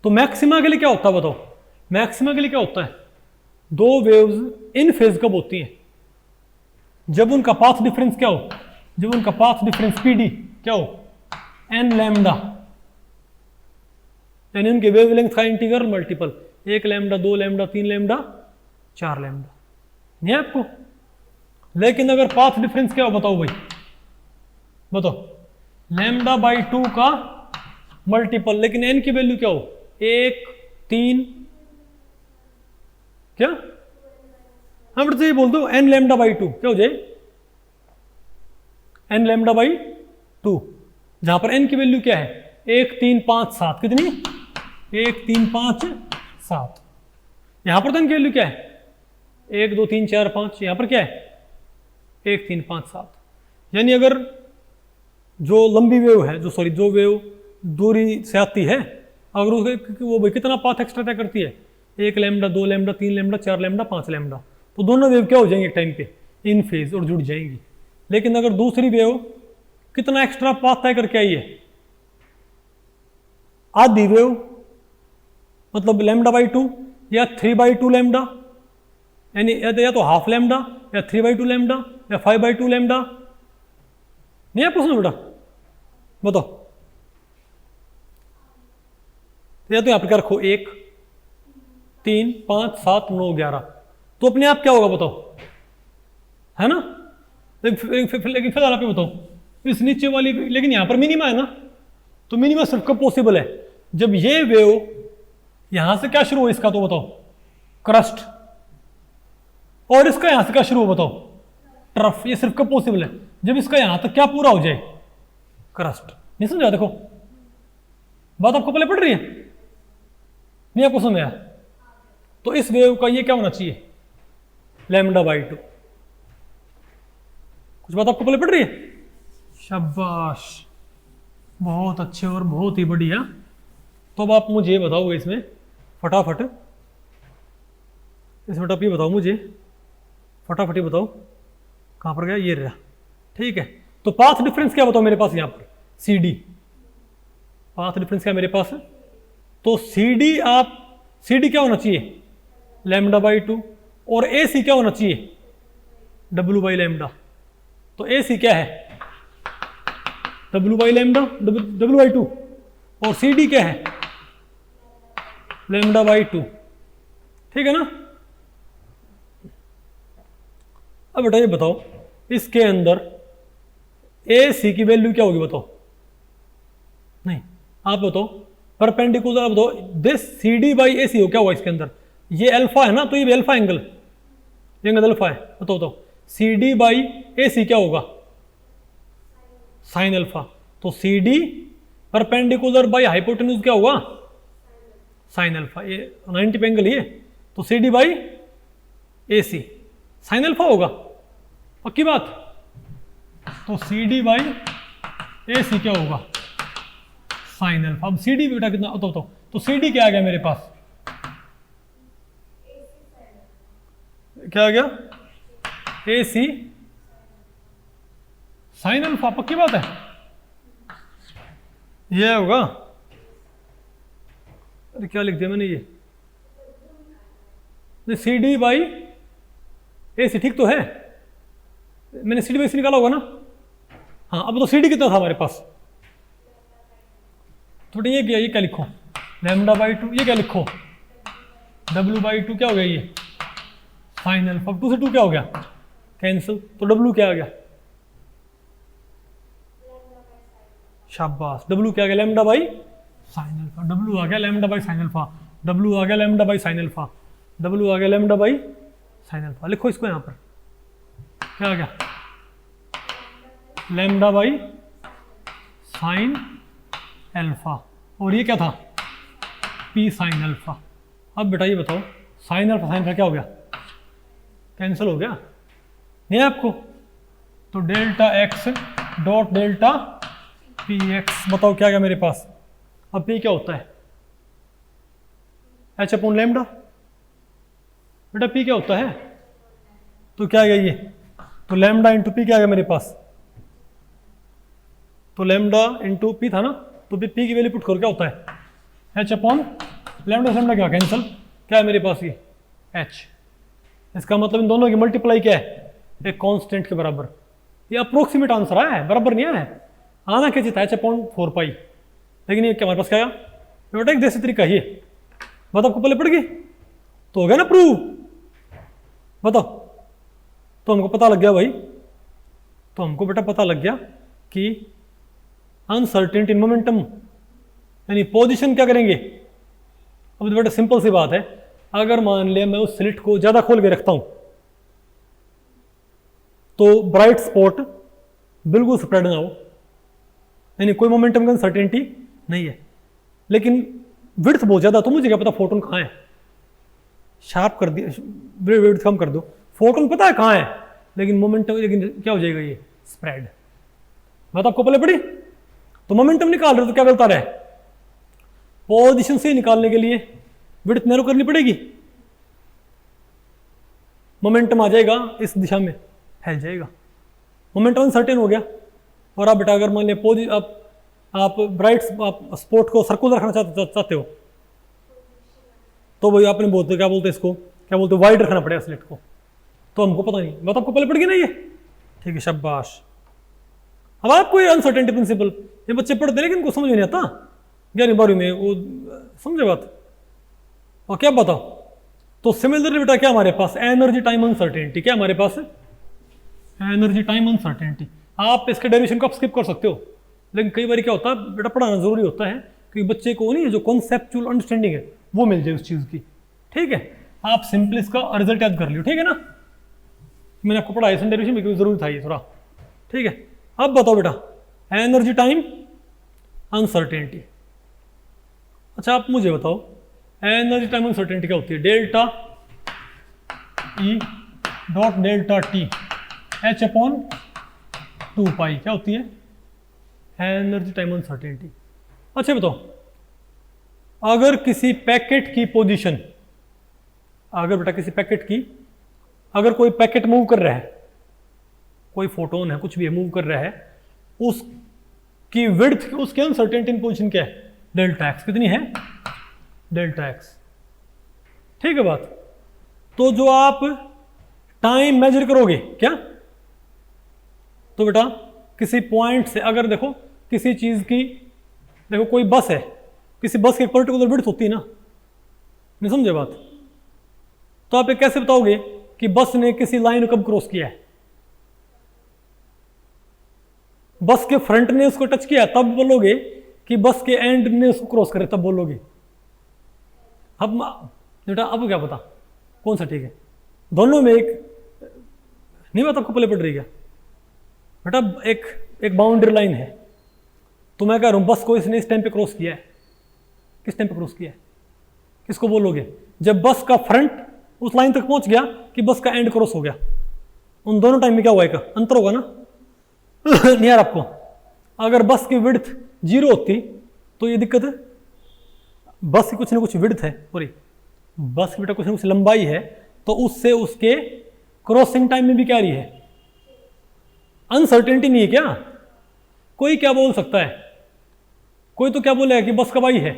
तो मैक्सिमा के लिए क्या होता है बताओ, मैक्सिमा के लिए क्या होता है, 2 वेव्स इन फेज कब होती हैं, जब उनका पाथ डिफरेंस क्या हो, जब उनका पाथ डिफरेंस PD क्या हो, n लैम्डा, यानी उनके वेवलेंथ का integral multiple, 1 lambda, 2 lambda, 3 lambda, 4 lambda. नहीं आपको, लेकिन अगर पाथ डिफरेंस क्या हो बताओ भाई, बताओ, λ/2 का मल्टीपल, लेकिन n की वैल्यू क्या हो, 1, 3, क्या, हाँ बेटा ये बोल दो, n λ/2 क्या हो जाए, n λ/2, जहां पर n की वैल्यू क्या है, 1, 3, 5, 7, कितनी, 1, 3, 5, 7। यहां पर तो n की वैल्यू क्या है, 1, 2, 3, 4, 5, यहां पर क्या है, 1, 3, 5, 7। यानी अगर जो लंबी वेव है, जो वेव दूरी से आती है, अगर उसके वो कितना पाथ एक्स्ट्रा तय करती है, 1 lambda, 2 lambda, 3 lambda, 4 lambda, 5 lambda, तो दोनों वेव क्या हो जाएंगे एक टाइम पे, इन फेज और जुड़ जाएंगी। लेकिन अगर दूसरी वेव कितना एक्स्ट्रा पाथ तय करके आई है, आधी वेव मतलब लैम्डा बाई 2 या 3/2 लैम्डा, यानी या तो हाफ लैम्डा या 3/2 लैम्डा या 5/2 लैम्डा। नहीं आप पूछना बेटा, बताओ। या तो यहाँ पर क्या रखो 1, 3, 5, 7, 9, 11, तो अपने आप क्या होगा बताओ, है ना। लेकिन फिलहाल आप बताओ इस नीचे वाली, लेकिन यहाँ पर मिनिमा है ना, तो मिनिमा सिर्फ कब पॉसिबल है, जब ये वेव यहां से क्या शुरू हो इसका, तो बताओ क्रस्ट, और इसका यहां से क्या शुरू हो बताओ ट्रफ। ये सिर्फ कब पॉसिबल है, जब इसका यहां तक क्या पूरा हो जाए, क्रस्ट। नहीं समझा, देखो बात आपको पहले पड़ रही है, नहीं आपको समझ आया। तो इस वेव का ये क्या होना चाहिए, लैम्डा बाई 2। कुछ बात आपको पहले पड़ रही है, शाबाश, बहुत अच्छे और बहुत ही बढ़िया। तो अब आप मुझे बताओ इसमें फटाफट, इसमें टॉप ये बताओ मुझे फटाफट, ये बताओ कहाँ पर गया, ये रहा, ठीक है। तो पाथ डिफरेंस क्या बताओ मेरे पास यहाँ पर, सी डी, पाथ डिफरेंस क्या मेरे पास है, तो सी डी क्या होना चाहिए, लैम्डा बाई 2, और ए सी क्या होना चाहिए, डब्ल्यू बाई लैम्डा। तो ए सी क्या है, W by lambda, W by 2, और सी डी क्या है, लैम्डा बाई 2, ठीक है ना। अब बेटा ये बताओ इसके अंदर ए सी की वैल्यू क्या होगी बताओ, नहीं आप बताओ, परपेंडिकुलर बताओ, this C D by A सी हो क्या होगा इसके अंदर, ये अल्फा है ना, तो ये अल्फा एंगल अल्फा है, बताओ सी डी बाई ए सी क्या होगा, साइन अल्फा। तो C D perpendicular by hypotenuse क्या होगा, साइन अल्फा, ये 90 पे एंगल ये, तो C D by A C sine alpha होगा, पक्की बात। तो सी डी बाई ए सी क्या होगा, साइन अल्फा। अब सी डी बेटा कितना बताओ, तो सी डी क्या आ गया मेरे पास, क्या आ गया, ए सी साइन अल्फा, पक्की बात है, ये होगा। अरे क्या लिख दिया मैंने, ये सी डी बाई ए सी, ठीक तो है, मैंने सी डी बाई सी निकाला होगा ना। हाँ अब तो सी डी कितना था हमारे पास, थोड़ा ये क्या लिखो, लैम्डा बाई 2, ये क्या लिखो, डब्ल्यू बाई 2 क्या हो गया, ये साइन अल्फा। 2 से 2 क्या हो गया, कैंसिल, तो डब्ल्यू क्या आ गया, शाबाश, डब्ल्यू क्या आ गया, लैम्डा बाई साइन अल्फा, डब्ल्यू आ गया लैम्डा बाई साइन अल्फा, डब्ल्यू आ गया लैम्डा बाई साइन अल्फा, डब्ल्यू आ गया लैम्डा बाई साइन अल्फा। लिखो इसको यहां पर, क्या आ गया, लैम्डा बाई साइन अल्फा, और ये क्या था, पी साइन अल्फा। अब बेटा ये बताओ साइन अल्फा क्या हो गया, कैंसिल हो गया, नहीं है आपको, तो delta x dot delta P x, बताओ क्या गया मेरे पास। अब पी क्या होता है, एच अपॉन लैम्डा, बेटा पी क्या होता है, तो क्या गया ये, तो लैम्डा इंटू पी क्या गया मेरे पास, तो लैम्डा इंटू पी था ना, तो पी की वैल्यू पुट करो क्या होता है, एच अपॉन लैम्डा, लैम्डा क्या कैंसिल, क्या है मेरे पास ये एच। इसका मतलब इन दोनों की मल्टीप्लाई क्या है, एक कांस्टेंट के बराबर। ये अप्रोक्सीमेट आंसर आया है, बराबर नहीं आया है, आना क्या चाहिए था, एच अपॉन 4 पाई, लेकिन ये क्या हमारे पास क्या आया, बेटा एक देसी तरीका ये बात आपको पहले पड़ गई, तो हो गया ना प्रूव, बताओ। तो हमको पता लग गया भाई, तो हमको बेटा पता लग गया कि अनसर्टेनिटी इन मोमेंटम, यानी पोजीशन क्या करेंगे। अब तो बेटा सिंपल सी बात है, अगर मान लिया मैं उस स्लिट को ज्यादा खोल के रखता हूं, तो ब्राइट स्पॉट बिल्कुल स्प्रेड ना हो, यानी कोई मोमेंटम का अनसर्टेनिटी नहीं है। लेकिन विड्थ बहुत ज्यादा, तो मुझे क्या पता फोटोन कहाँ है, शार्प कर दिया, विड्थ कम कर दो, फोटोन पता है कहाँ है, लेकिन मोमेंटम, लेकिन क्या हो जाएगा ये स्प्रेड। बात आपको पहले पड़ी, तो मोमेंटम निकाल रहे तो क्या गलता रहे, पोजीशन से निकालने के लिए विड्थ नैरो करनी पड़ेगी, मोमेंटम आ जाएगा इस दिशा में, फैल जाएगा, मोमेंटम अनसर्टेन हो गया। और आप बेटा अगर मान लिया आप ब्राइट आप स्पॉट को सर्कुलर रखना चाहते हो तो वही आपने बोलते क्या बोलते इसको, क्या बोलते वाइड रखना पड़ेगा स्लिट को, तो हमको पता नहीं, बात आपको पहले पड़ गई ना ये, ठीक है शाबाश। अब आपको ये अनसर्टेनिटी प्रिंसिपल ये बच्चे पढ़ते लेकिन इनको समझ नहीं आता 11वीं 12वीं में, वो समझे बात। और क्या बताओ, तो सिमिलरली बेटा क्या हमारे पास एनर्जी टाइम अनसर्टेनिटी, क्या हमारे पास एनर्जी टाइम अनसर्टेनिटी। आप इसके डेरिवेशन को आप स्किप कर सकते हो, लेकिन कई बार क्या होता है बेटा पढ़ाना जरूरी होता है क्योंकि बच्चे को नहीं जो कॉन्सेप्चुअल अंडरस्टैंडिंग है वो मिल जाए उस चीज़ की, ठीक है। आप सिंपली इसका रिजल्ट याद कर लियो, ठीक है ना, मैंने आपको पढ़ाया इसमें डेरिवेशन में जरूरी था ये थोड़ा, ठीक है। अब बताओ बेटा एनर्जी टाइम अनसर्टेनिटी। अच्छा आप मुझे बताओ एनर्जी टाइम अनसर्टेनिटी क्या होती है, delta E dot delta T H upon 2 पाई क्या होती है एनर्जी टाइम अनसर्टेनिटी। अच्छा बताओ अगर किसी पैकेट की पोजीशन, अगर बेटा किसी पैकेट की, अगर कोई पैकेट मूव कर रहा है, कोई फोटोन है कुछ भी है मूव कर रहा है, उसकी विड्थ उसके अनसर्टेनिटी इन पोजीशन क्या है डेल्टा एक्स, कितनी है डेल्टा एक्स, ठीक है बात। तो जो आप टाइम मेजर करोगे क्या, तो बेटा किसी पॉइंट से अगर देखो किसी चीज की, देखो कोई बस है, किसी बस की एक पर्टिकुलर विड्थ होती है ना, नहीं समझे बात, तो आप ये कैसे बताओगे कि बस ने किसी लाइन को कब क्रॉस किया है, बस के फ्रंट ने उसको टच किया तब बोलोगे कि बस के एंड ने उसको क्रॉस करे तब बोलोगे। अब बेटा अब क्या पता कौन सा ठीक है, दोनों में एक नहीं बात आपको पहले पड़ रही क्या बेटा, एक बाउंड्री लाइन है, तो मैं कह रहा हूं बस को इसने इस टाइम पे क्रॉस किया है, किस टाइम पे क्रॉस किया है, किसको बोलोगे जब बस का फ्रंट उस लाइन तक पहुंच गया कि बस का एंड क्रॉस हो गया, उन दोनों टाइम में क्या हुआ, अंतर होगा ना नहीं यार आपको, अगर बस की विड्थ 0 होती तो ये दिक्कत है, बस की कुछ ना कुछ विड्थ है पूरी, बस की बेटा कुछ ना कुछ लंबाई है, तो उससे उसके क्रॉसिंग टाइम में भी क्या रही है अनसर्टेनिटी नहीं है क्या। कोई क्या बोल सकता है, कोई तो क्या बोलेगा कि बस कब आई है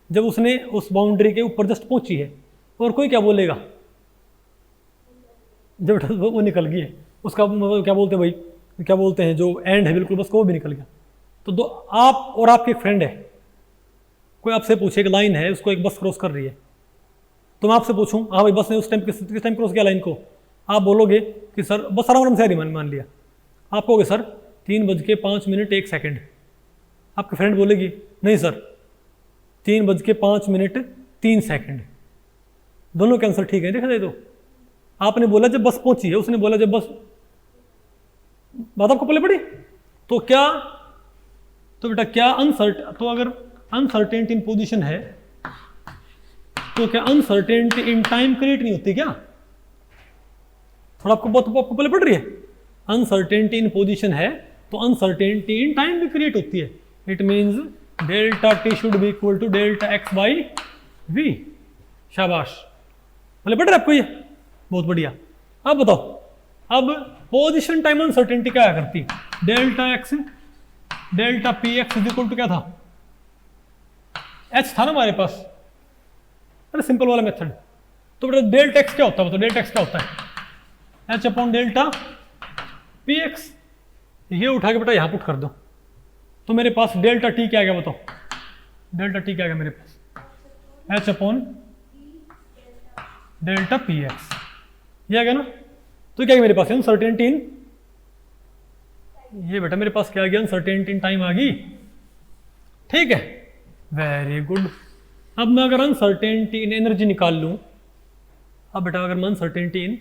जब उसने उस बाउंड्री के ऊपर जस्ट पहुंची है, और कोई क्या बोलेगा जब वो निकल गई है, उसका क्या बोलते हैं भाई, क्या बोलते हैं जो एंड है बिल्कुल बस को वो भी निकल गया। तो दो आप और आपके एक फ्रेंड है, कोई आपसे पूछे एक लाइन है उसको एक बस क्रॉस कर रही है, तो मैं आपसे पूछूं हाँ भाई बस ने उस टाइम किस टाइम क्रॉस किया लाइन को, आप बोलोगे कि सर बस आराम से आ रही मान लिया, आप कहोगे सर 3:05 आपके फ्रेंड बोलेगी नहीं सर 3:05 दोनों के आंसर ठीक है, देखा जाए तो आपने बोला जब बस पहुंची है, उसने बोला जब बस, बात आपको पहले पड़ी। तो क्या, तो बेटा क्या तो अगर अनसर्टेनिटी इन पोजीशन है तो क्या अनसर्टेनिटी इन टाइम क्रिएट नहीं होती क्या, थोड़ा आपको बहुत आपको पहले पड़ रही है, अनसर्टेनिटी इन पोजीशन है तो अनसर्टेनिटी इन टाइम भी क्रिएट होती है, it means delta T should be equal to delta X by V, शाबाश पहले पड़ रहा है आपको ये, बहुत बढ़िया। अब बताओ अब पोजीशन टाइम अनसर्टेनिटी क्या करती, delta X delta P X is equal to क्या था, एच था ना हमारे पास, अरे सिंपल वाला मेथड। तो बेटा डेल्टा एक्स क्या होता है, तो डेल्टा एक्स क्या होता है H upon delta P x, ये उठा के बेटा यहां पुट कर दो, तो मेरे पास डेल्टा टी क्या आ गया बताओ, डेल्टा टी क्या आ गया मेरे पास h upon delta P x, ये आ गया ना। तो क्या मेरे पास अनसर्टेनिटी इन, ये बेटा मेरे पास क्या आ गया अनसर्टेनिटी इन टाइम आ गई, ठीक है वेरी गुड। अब मैं अगर अनसर्टेनिटी इन एनर्जी निकाल लूं, अब बेटा अगर मैं अनसर्टेनिटी इन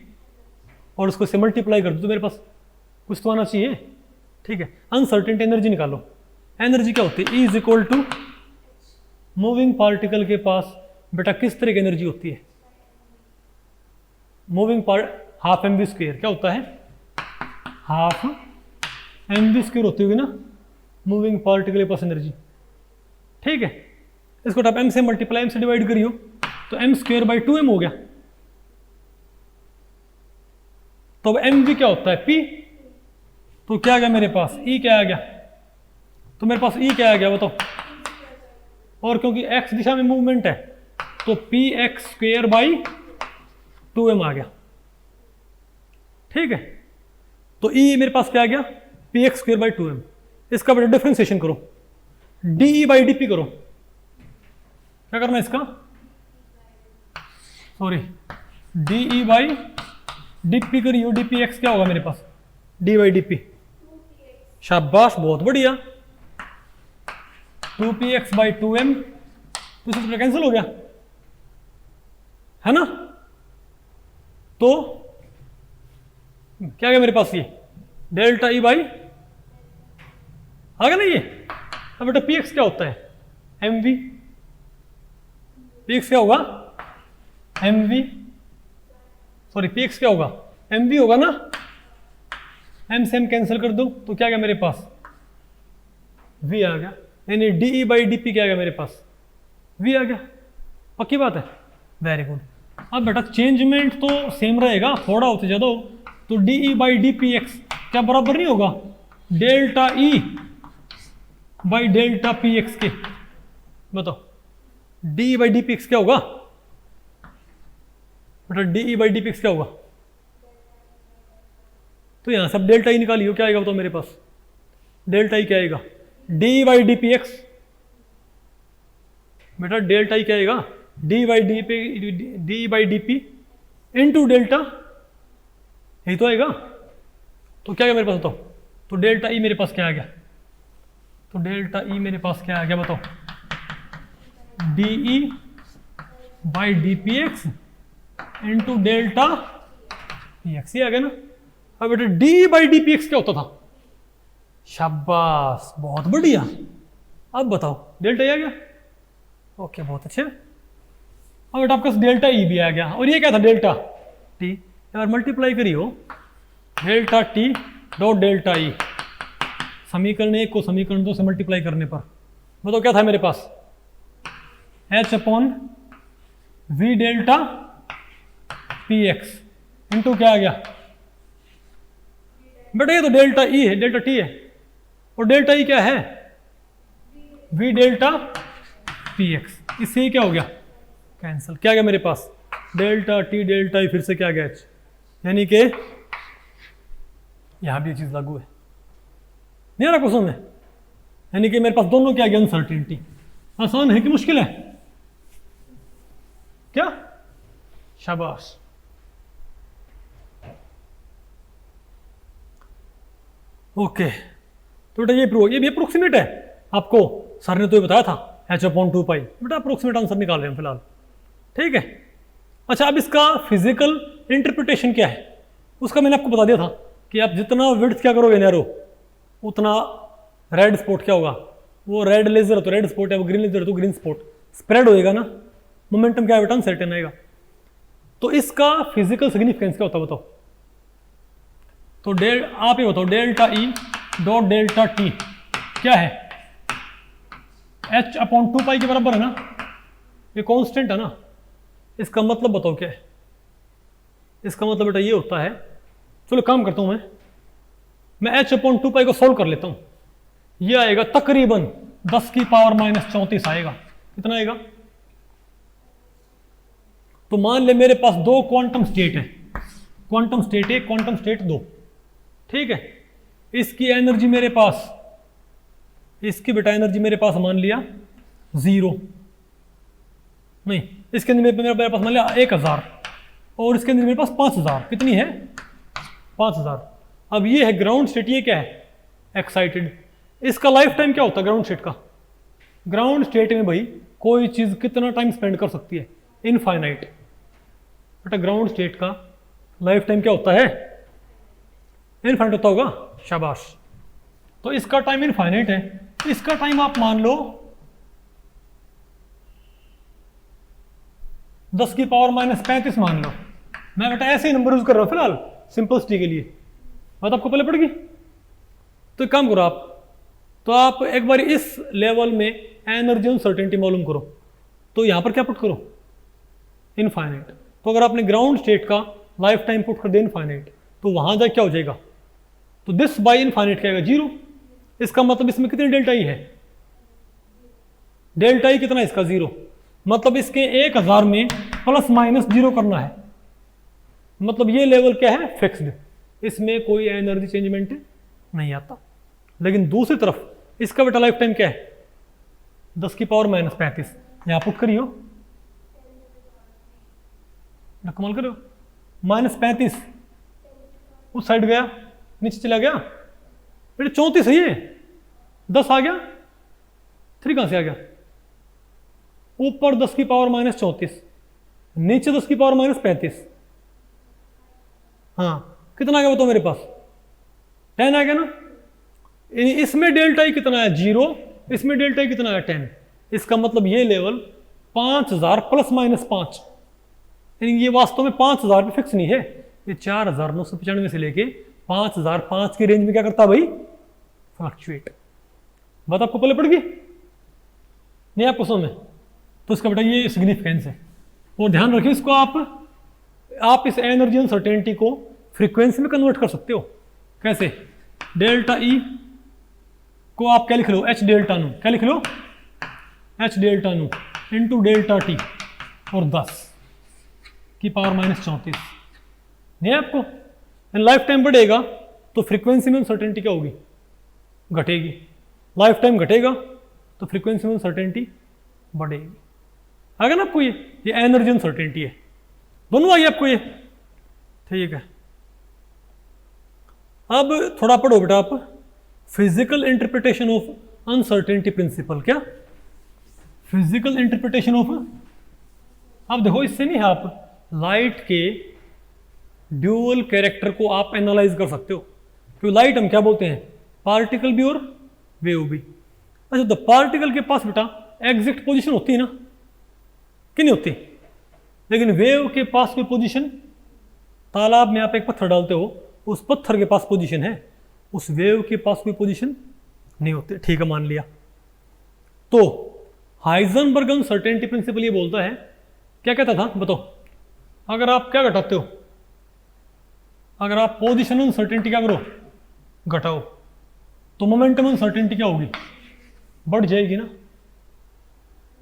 और उसको से मल्टीप्लाई कर दूं तो मेरे पास कुछ तो आना चाहिए, ठीक है। अनसर्टेनिटी एनर्जी निकालो, एनर्जी क्या होती है, E is equal to moving particle के पास बेटा किस तरह की एनर्जी होती है, moving part half M V square क्या होता है, हाफ एम वी स्क्वेयर होती होगी ना मूविंग पार्टिकल के पास एनर्जी, ठीक है। इसको आप एम से मल्टीप्लाई एम से डिवाइड करियो तो तो m स्क्वेयर बाई 2m हो गया। तो अब एम वी क्या होता है, P। तो क्या आ गया मेरे पास, E क्या आ गया, तो मेरे पास E क्या आ गया बताओ। और क्योंकि x दिशा में मूवमेंट है तो P x square by 2m आ गया। ठीक है, तो E मेरे पास क्या आ गया, P x square by 2m। इसका बेटा डिफ्रेंसिएशन करो, डी बाई डी पी करो। क्या करना है इसका, sorry D by D P करियो, डी पी एक्स क्या होगा मेरे पास, डी बाई डी पी। शाबाश, बहुत बढ़िया। 2px बाई 2m, तो इससे कैंसिल हो गया है ना। तो क्या गया मेरे पास, ये डेल्टा ई बाई आ गया ना ये। अब बेटा px क्या होता है, mv। px क्या होगा, mv, सॉरी px क्या होगा, mv होगा ना। m से m कैंसिल कर दो तो क्या गया मेरे पास, v आ गया। यानी डी बाई डी पी क्या आ गया मेरे पास, v आ गया। पक्की बात है, वेरी गुड। अब बेटा चेंजमेंट तो सेम रहेगा, थोड़ा होते ज़्यादा हो, तो D by D P x क्या बराबर नहीं होगा delta E by delta P x के। बताओ D by D P x क्या होगा बेटा, D by D P x क्या होगा। तो यहां से अब डेल्टा ई निकालियो, क्या आएगा बताओ मेरे पास, डेल्टा ई क्या आएगा, D by D P x. बेटा डेल्टा ई क्या आएगा, D by D P into delta, यही तो आएगा। तो क्या गया मेरे पास बताओ, तो डेल्टा ई मेरे पास क्या आ गया, तो डेल्टा ई मेरे पास क्या आ गया बताओ, D E by D P x into delta P x, ये आ गया ना। अब बेटा D by D P x क्या होता था, शाबाश, बहुत बढ़िया। अब बताओ डेल्टा ई आ गया, ओके बहुत अच्छे। अब बेटा आपका डेल्टा ई भी आ गया, और ये क्या था डेल्टा टी। यार मल्टीप्लाई करियो, delta T dot delta E, समीकरण 1 को समीकरण 2 से मल्टीप्लाई करने पर बताओ क्या था मेरे पास, h upon v delta P x into क्या आ गया बेटा, ये तो डेल्टा ई है, डेल्टा टी है, और डेल्टा ई क्या है, वी डेल्टा पी एक्स। इससे ही क्या हो गया, कैंसिल। क्या गया मेरे पास, डेल्टा टी डेल्टा ई, फिर से क्या गया एच, यानी कि यहां भी ये चीज लागू है, नहीं आ रहा क्वेश्चन में। यानी कि मेरे पास दोनों क्या गया, अनसर्टेनिटी। आसान है कि मुश्किल है, क्या, शाबाश। ओके, तो बेटा ये प्रूव, ये भी अप्रोक्सीमेट है, आपको सर ने तो ये बताया था एच अपॉन 2 पाई। बेटा अप्रोक्सीमेट आंसर निकाल रहे हैं फिलहाल, ठीक है। अच्छा, अब इसका फिजिकल इंटरप्रिटेशन क्या है, उसका मैंने आपको बता दिया था कि आप जितना विड्थ क्या करोगे नैरो, उतना रेड स्पॉट क्या होगा, वो रेड लेजर तो रेड स्पॉट है, वो ग्रीन लेजर तो ग्रीन स्पॉट स्प्रेड होएगा ना, मोमेंटम क्या बेटा अनसर्टेन आएगा। तो इसका फिजिकल सिग्निफिकेंस क्या होता है बताओ। तो आप ये बताओ, delta E dot delta T क्या है, एच अपॉन 2 पाई के बराबर है ना, ये कांस्टेंट है ना। इसका मतलब बताओ क्या है, इसका मतलब बेटा ये होता है, चलो काम करता हूं मैं एच अपॉन 2 पाई को सोल्व कर लेता हूं। ये आएगा तकरीबन 10 की पावर माइनस 34 आएगा। कितना आएगा, तो मान ले मेरे पास दो क्वांटम स्टेट है, क्वांटम स्टेट 1 क्वांटम स्टेट 2, ठीक है। इसकी एनर्जी मेरे पास, इसकी बेटा एनर्जी मेरे पास मान लिया 0, नहीं इसके अंदर मेरे पास मान लिया 1000, और इसके अंदर मेरे पास 5000, कितनी है 5000। अब ये है ग्राउंड स्टेट, ये क्या है एक्साइटेड। इसका लाइफ टाइम क्या होता है ग्राउंड स्टेट का, ग्राउंड स्टेट में भाई कोई चीज कितना टाइम स्पेंड कर सकती है, इनफाइनाइट। बेटा ग्राउंड स्टेट का लाइफ टाइम क्या होता है, इनफाइनाइट होता होगा, शाबाश। तो इसका टाइम इनफाइनाइट है, इसका टाइम आप मान लो 10 की पावर माइनस 35 मान लो। मैं बेटा ऐसे ही नंबर यूज कर रहा हूं फिलहाल सिंपलिसिटी के लिए, बात आपको पहले पड़ गई। तो एक काम करो आप, तो आप एक बार इस लेवल में एनर्जी अनसर्टेनिटी मालूम करो, तो यहां पर क्या पुट करो, इनफाइनाइट। तो अगर आपने ग्राउंड स्टेट का लाइफ टाइम पुट कर दिया इनफाइनाइट, तो वहां जाके क्या हो जाएगा, तो दिस बाई इनफाइनाइट क्या आएगा, 0। इसका मतलब इसमें कितनी डेल्टा ई है, डेल्टा ई कितना है इसका, 0। मतलब इसके 1000 में प्लस माइनस 0 करना है, मतलब ये लेवल क्या है, फिक्स्ड, इसमें कोई एनर्जी चेंजमेंट नहीं आता। लेकिन दूसरी तरफ इसका बेटा लाइफ टाइम क्या है, 10 की पावर माइनस 35, यहां पुट करियो, कमाल करो, माइनस 35 उस साइड गया, नीचे चला गया, बेटे 34 है ये, 10 आ गया, 3 कहां से आ गया, ऊपर 10 की पावर माइनस 34, नीचे 10 की पावर माइनस 35, हाँ कितना आ गया बताओ मेरे पास, 10 आ गया ना। इसमें डेल्टा ई कितना है, 0, इसमें डेल्टा ई कितना है, 10। इसका मतलब ये लेवल 5000 प्लस माइनस 5, यानी ये वास्तव में 5000 पे फिक्स नहीं है, ये 4995 से लेके 5005 की रेंज में क्या करता है भाई, फ्लक्चुएट। बात आपको पहले पड़ गई नहीं, आपको समझ में, तो इसका बेटा ये सिग्निफिकेंस है। और ध्यान रखिए इसको, आप इस एनर्जी अनसर्टेनिटी को फ्रीक्वेंसी में कन्वर्ट कर सकते हो। कैसे, डेल्टा ई को आप क्या लिख लो, एच डेल्टा नू, क्या लिख लो, एच डेल्टा नू इंटू डेल्टा टी और 10 की पावर माइनस 34, नहीं है आपको। लाइफ टाइम बढ़ेगा तो फ्रीक्वेंसी में अनसर्टेनिटी क्या होगी, घटेगी। लाइफ टाइम घटेगा तो फ्रीक्वेंसी में अनसर्टेनिटी बढ़ेगी। आ गया ना आपको, ये एनर्जी अनसर्टेनिटी है, दोनों आई आपको ये, ठीक है। अब थोड़ा पढ़ो बेटा आप, physical interpretation of uncertainty principle. क्या फिजिकल इंटरप्रिटेशन ऑफ, अब देखो इससे नहीं है, आप लाइट के ड्यूअल कैरेक्टर को आप एनालाइज कर सकते हो, क्योंकि लाइट हम क्या बोलते हैं, पार्टिकल भी और वेव भी। अच्छा, तो पार्टिकल के पास बेटा एग्जैक्ट पोजीशन होती है ना, कि नहीं होती, लेकिन वेव के पास कोई पोजीशन, तालाब में आप एक पत्थर डालते हो, उस पत्थर के पास पोजीशन है, उस वेव के पास कोई पोजीशन नहीं होती, ठीक है मान लिया। तो हाइजेनबर्ग अनसर्टेनिटी प्रिंसिपल ये बोलता है, क्या कहता था बताओ, अगर आप क्या घटाते हो, अगर आप पोजीशन अनसर्टेनिटी क्या करो, घटाओ, तो मोमेंटम अनसर्टेनिटी क्या होगी, बढ़ जाएगी ना।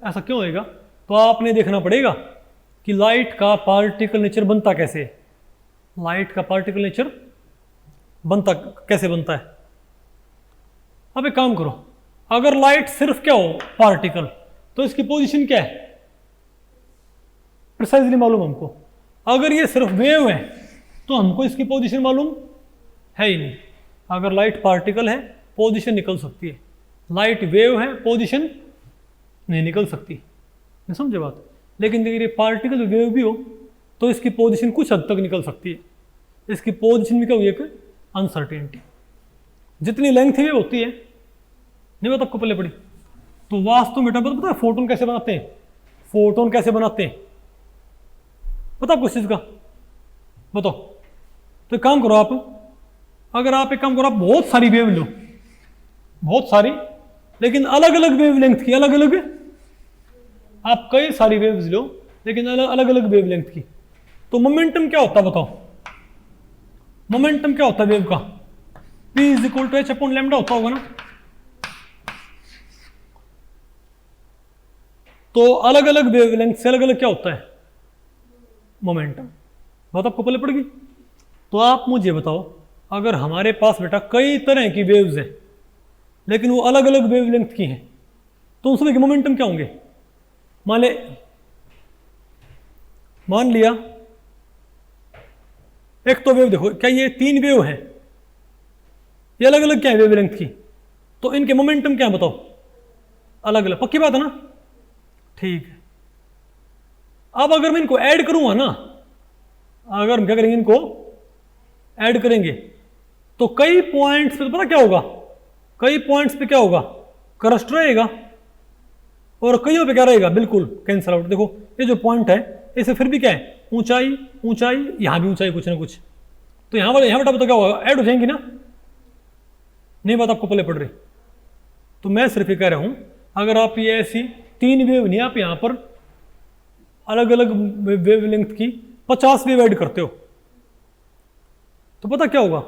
ऐसा क्यों होएगा, तो आपने देखना पड़ेगा कि लाइट का पार्टिकल नेचर बनता कैसे है, लाइट का पार्टिकल नेचर बनता कैसे बनता है। अब एक काम करो, अगर लाइट सिर्फ क्या हो पार्टिकल, तो इसकी पोजीशन क्या है प्रिसाइजली मालूम हमको। अगर ये सिर्फ वेव है तो हमको इसकी पोजीशन मालूम है ही नहीं। अगर लाइट पार्टिकल है पोजीशन निकल सकती है, लाइट वेव है पोजीशन नहीं निकल सकती, नहीं समझे बात। लेकिन अगर ये पार्टिकल वेव भी हो तो इसकी पोजीशन कुछ हद तक निकल सकती है, इसकी पोजीशन में क्या हुई है अनसर्टेनिटी। जितनी लेंथ वेव होती है, नहीं बात आपको पहले पड़ी, तो वास्तव में बेटा पता है फोटोन कैसे बनाते हैं, फोटोन कैसे बनाते हैं पता आपको इस चीज का, बताओ। तो एक काम करो आप, अगर आप एक काम करो, आप बहुत सारी वेव लो, बहुत सारी, लेकिन अलग अलग वेव लेंथ की, अलग अलग, आप कई सारी वेव्स लो लेकिन अलग अलग वेव लेंथ की, तो मोमेंटम क्या होता है बताओ, मोमेंटम क्या होता है वेव का, P is equal to H upon lambda होता होगा ना। तो अलग अलग वेव लेंथ से अलग अलग क्या होता है मोमेंटम, बात आपको पहले पड़ गई। तो आप मुझे बताओ, अगर हमारे पास बेटा कई तरह की वेव्स हैं लेकिन वो अलग अलग वेव लेंथ की हैं, तो उन सभी के मोमेंटम क्या होंगे। मान लिया एक तो वेव देखो, क्या ये 3 वेव है, ये अलग अलग क्या है वेव लेंथ की, तो इनके मोमेंटम क्या है बताओ, अलग अलग, पक्की बात है ना, ठीक है। अब अगर मैं इनको ऐड करूंगा ना, अगर हम क्या करेंगे, इनको ऐड करेंगे, तो कई पॉइंट्स पे तो पता क्या होगा, कई पॉइंट्स पे क्या होगा, करस्ट रहेगा, और कईयों पे क्या रहेगा, बिल्कुल कैंसल आउट। देखो ये जो पॉइंट है इसे फिर भी क्या है, ऊंचाई ऊंचाई, यहां भी ऊंचाई कुछ ना कुछ, तो यहां बेटा तो क्या होगा, ऐड हो जाएंगी ना, नहीं बात आपको पहले पड़ रही। तो मैं सिर्फ ये कह रहा हूं, अगर आप ये ऐसी 3 वेव नहीं, आप यहां पर अलग अलग वेवलेंथ की 50 वेव ऐड करते हो, तो पता क्या होगा,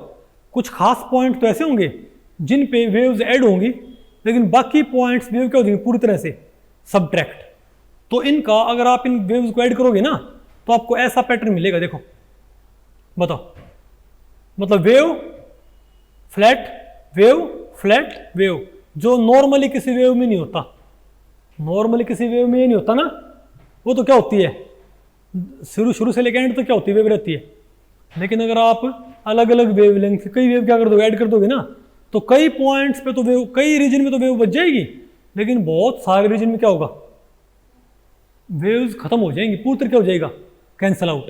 कुछ खास पॉइंट तो ऐसे होंगे जिन पे वेव्स ऐड होंगी, लेकिन बाकी पॉइंट्स वेव क्या हो जाएंगे, पूरी तरह से सबट्रैक्ट। तो इनका अगर आप इन वेव्स को ऐड करोगे ना, तो आपको ऐसा पैटर्न मिलेगा। देखो बताओ, मतलब wave flat wave flat wave, जो नॉर्मली किसी वेव में नहीं होता। नॉर्मली किसी वेव में ये नहीं होता ना, वो तो क्या होती है, शुरू से लेकर एंड तक क्या होती है, वेव रहती है। लेकिन अगर आप अलग अलग वेवलेंथ कई वेव क्या कर दोगे, ऐड कर दोगे ना, तो कई पॉइंट्स पे तो वेव, कई रीजन में तो वेव बच जाएगी, लेकिन बहुत सारे रीजन में क्या होगा, वेव्स खत्म हो जाएंगी, पूरी तरह क्या हो जाएगा, कैंसल आउट।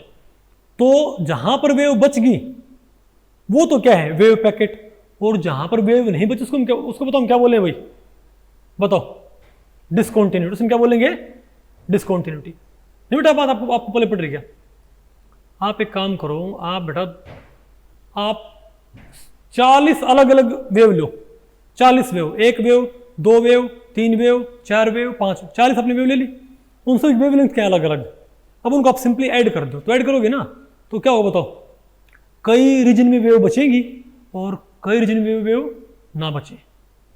तो जहां पर वेव बच गई वो तो क्या है, वेव पैकेट। और जहां पर वेव नहीं बची उसको बताओ हम क्या बोले भाई, बताओ, डिसकॉन्टिन्यूटी। उसमें क्या बोलेंगे, डिसकॉन्टिन्यूटी। नहीं बेटा बात आपको पहले पड़ रही क्या? आप एक काम करो, आप बेटा आप 40 अलग अलग वेव लो, 40 wave, 1 wave 2 wave 3 wave 4 wave 5, 40 अपनी वेव ले ली, उन सब वेवलेंथ क्या अलग अलग। अब उनको आप सिंपली ऐड कर दो, तो ऐड करोगे ना तो क्या होगा बताओ, कई रीजन में वेव बचेंगी और कई रीजन में वेव ना बचे।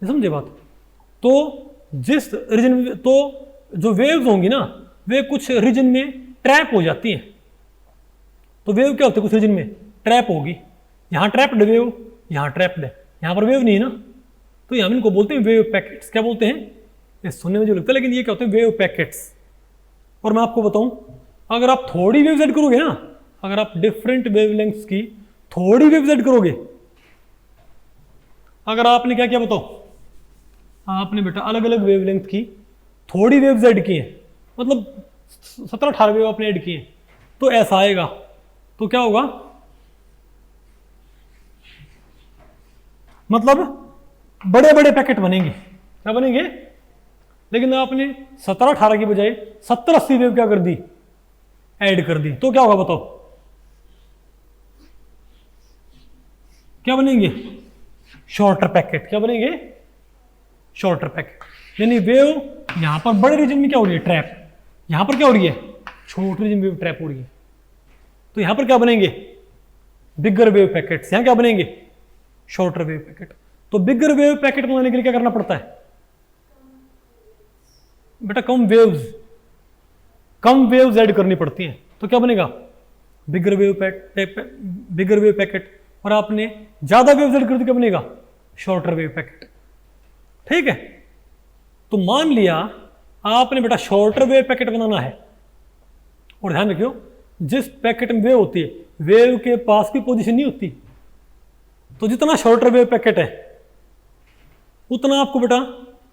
समझे बात? तो जिस रीजन में, तो जो वेव्स होंगी ना वे कुछ रीजन में ट्रैप हो जाती हैं। तो वेव क्या होती है, कुछ रीजन में ट्रैप होगी, यहाँ ट्रैप्ड वेव, यहाँ ट्रैप्ड है, यहाँ पर वेव नहीं है ना, तो यहाँ इनको बोलते हैं वेव पैकेट्स। क्या बोलते हैं, ये सुनने में जो लगता है, लेकिन ये क्या होते हैं, वेव पैकेट्स। और मैं आपको बताऊं, अगर आप थोड़ी वेव्स ऐड करोगे ना, अगर आप डिफरेंट वेवलेंथ्स की थोड़ी वेव्स ऐड करोगे, अगर आपने क्या किया बताओ, आपने बेटा अलग अलग वेवलेंथ की थोड़ी वेव्स ऐड की हैं, मतलब 17-18 वेव आपने ऐड किए, तो ऐसा आएगा। तो क्या होगा, मतलब बड़े बड़े पैकेट बनेंगे। क्या बनेंगे? लेकिन आपने 17-18 की बजाय 70-80 वेव क्या कर दी, ऐड कर दी, तो क्या होगा बताओ, क्या बनेंगे, शॉर्टर पैकेट। क्या बनेंगे, शॉर्टर पैकेट। यानी वेव यहां पर बड़े रीजन में क्या हो रही है, ट्रैप, यहां पर क्या हो रही है, छोटे रीजन में ट्रैप हो रही है, तो यहां पर क्या बनेंगे, बिगर वेव पैकेट्स। यहां क्या बनेंगे, शॉर्टर वेव पैकेट। तो बिगर वेव पैकेट बनाने के लिए क्या करना पड़ता है बेटा, कम वेव्स ऐड करनी पड़ती हैं। तो क्या बनेगा, बिगर वेव पैकेट। और आपने ज्यादा वेव्स ऐड कर दी, क्या बनेगा, शॉर्टर वेव पैकेट। ठीक है, तो मान लिया आपने बेटा शॉर्टर वेव पैकेट बनाना है, और ध्यान रखियो जिस पैकेट में वेव होती है, वेव के पास की पोजीशन नहीं होती, तो जितना शॉर्टर वेव पैकेट है उतना आपको बेटा,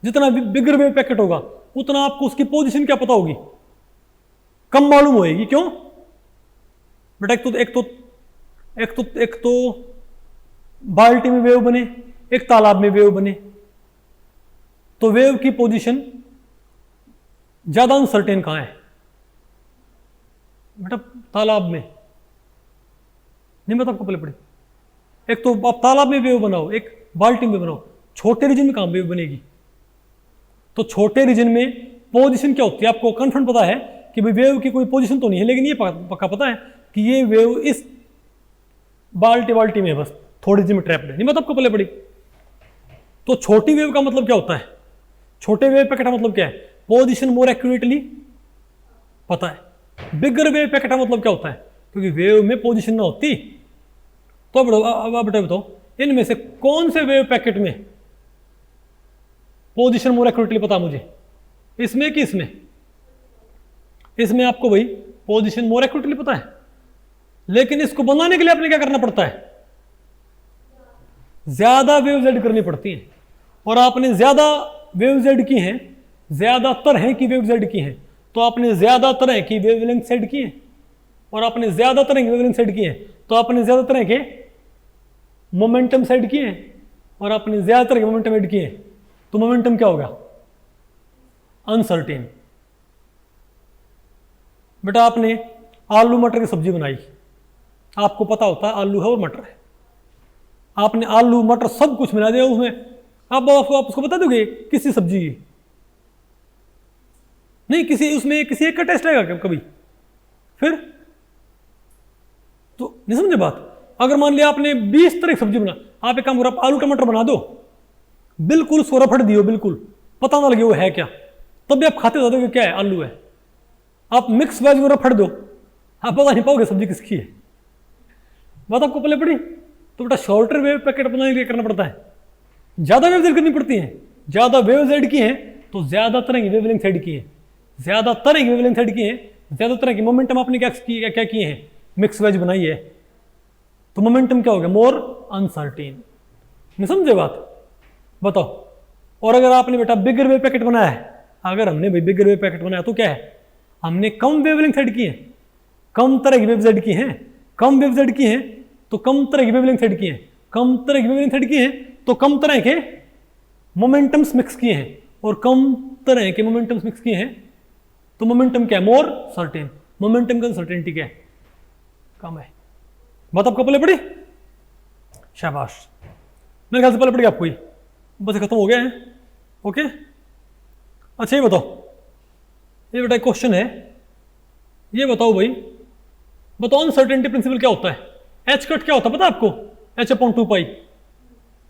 जितना बिगर वेव पैकेट होगा उतना आपको उसकी पोजीशन क्या पता होगी, कम मालूम होएगी। क्यों बेटा, एक तो बाल्टी में वेव बने, एक तालाब में वेव बने, तो वेव की पोजीशन ज्यादा अनसर्टेन कहां है बेटा, तालाब में। नहीं बता आपको पहले पड़ी, एक तो आप तालाब में वेव बनाओ, एक बाल्टी में बनाओ, छोटे रीजन में कहां वेव बनेगी। तो छोटे रीजन में पोजीशन क्या होती है, आपको कन्फर्म पता है कि भाई वेव की कोई पोजीशन तो नहीं है, लेकिन ये पक्का पता है कि ये वेव इस बाल्टी में है, बस थोड़ी रीजन में ट्रैप्ड है। नहीं बता आपको पहले पड़ी। तो छोटी वेव का मतलब क्या होता है, छोटे वेव पैकेट का मतलब क्या है, पोजीशन मोर एक्यूरेटली पता है। बिगर वेव पैकेट का मतलब क्या होता है, क्योंकि वेव में पोजीशन ना होती। तो अब बेटा बताओ, इनमें से कौन से वेव पैकेट में पोजीशन मोर एक्यूरेटली पता मुझे, इसमें कि इसमें? इसमें आपको भाई पोजीशन मोर एक्यूरेटली पता है, लेकिन इसको बनाने के लिए आपने क्या करना पड़ता है, ज्यादा वेव्स ऐड करनी पड़ती हैं। और आपने ज्यादा वेव्स ऐड की हैं, ज्यादा तरह की वेव्स ऐड की हैं, तो आपने ज्यादा तरह की वेवलेंथ ऐड की हैं, और आपने ज्यादा तरह की वेवलेंथ ऐड की हैं, तो आपने ज्यादा तरह के मोमेंटम ऐड किए हैं, और आपने ज्यादा तरह के मोमेंटम ऐड किए हैं, तो मोमेंटम क्या होगा, अनसर्टेन। बेटा आपने आलू मटर की सब्जी बनाई, आपको पता होता है आलू है और मटर है, आपने आलू मटर सब कुछ मिला दिया उसमें, अब आप उसको बता दोगे किसी सब्जी की, नहीं, किसी उसमें किसी एक का टेस्ट आएगा क्या कभी? फिर तो नहीं समझे बात। अगर मान लिया आपने 20 तरह की सब्जी बना, आप एक काम करो, आप आलू टमाटर बना दो, बिल्कुल उसको रफड़ दियो, बिल्कुल पता ना लगे वो है क्या, तब भी आप खाते जाते हो क्या है, आलू है। आप मिक्स वेज में रफड़ दो, आप पता नहीं पाओगे सब्जी किसकी है। बात आपको पहले पड़ी। तो बेटा शॉर्टर वेव पैकेट बनाने के लिए करना पड़ता है, ज्यादा वेव्स ऐड करनी पड़ती हैं। ज्यादा वेव्स ऐड की हैं तो ज्यादा तरह की वेवलेंथ ऐड की है, ज्यादा तरह की वेवलेंथ ऐड की है, ज्यादा तरह की मोमेंटम आपने क्या किए हैं, मिक्स वेज बनाई है, तो मोमेंटम क्या हो गया, मोर अनसर्टेन। नहीं समझे बात? बताओ। और अगर आपने बेटा बिगर वेव पैकेट बनाया है, अगर हमने भाई बिगर वेव पैकेट बनाया तो क्या है, हमने कम वेवलेंथ ऐड की है, कम तरह की वेव्स ऐड की हैं, कम वेव्स ऐड की हैं तो कम तरह की वेवलेंथ ऐड की हैं, कम तरह की वेवलेंथ ऐड की हैं तो कम तरह के मोमेंटम्स मिक्स किए हैं, और कम तरह के मोमेंटम्स मिक्स किए हैं तो मोमेंटम क्या है, मोर सर्टेन। मोमेंटम का सर्टेनिटी क्या है, कम है। बात आपको पहले पड़ी? शाबाश, मेरे ख्याल से पहले पड़ी आपको ही, बस खत्म हो गया है। ओके, अच्छा ये बताओ, ये बेटा क्वेश्चन है, ये बताओ भाई, बताओ अनसर्टेनिटी प्रिंसिपल क्या होता है? एच कट क्या होता है पता है आपको? H upon 2 pi.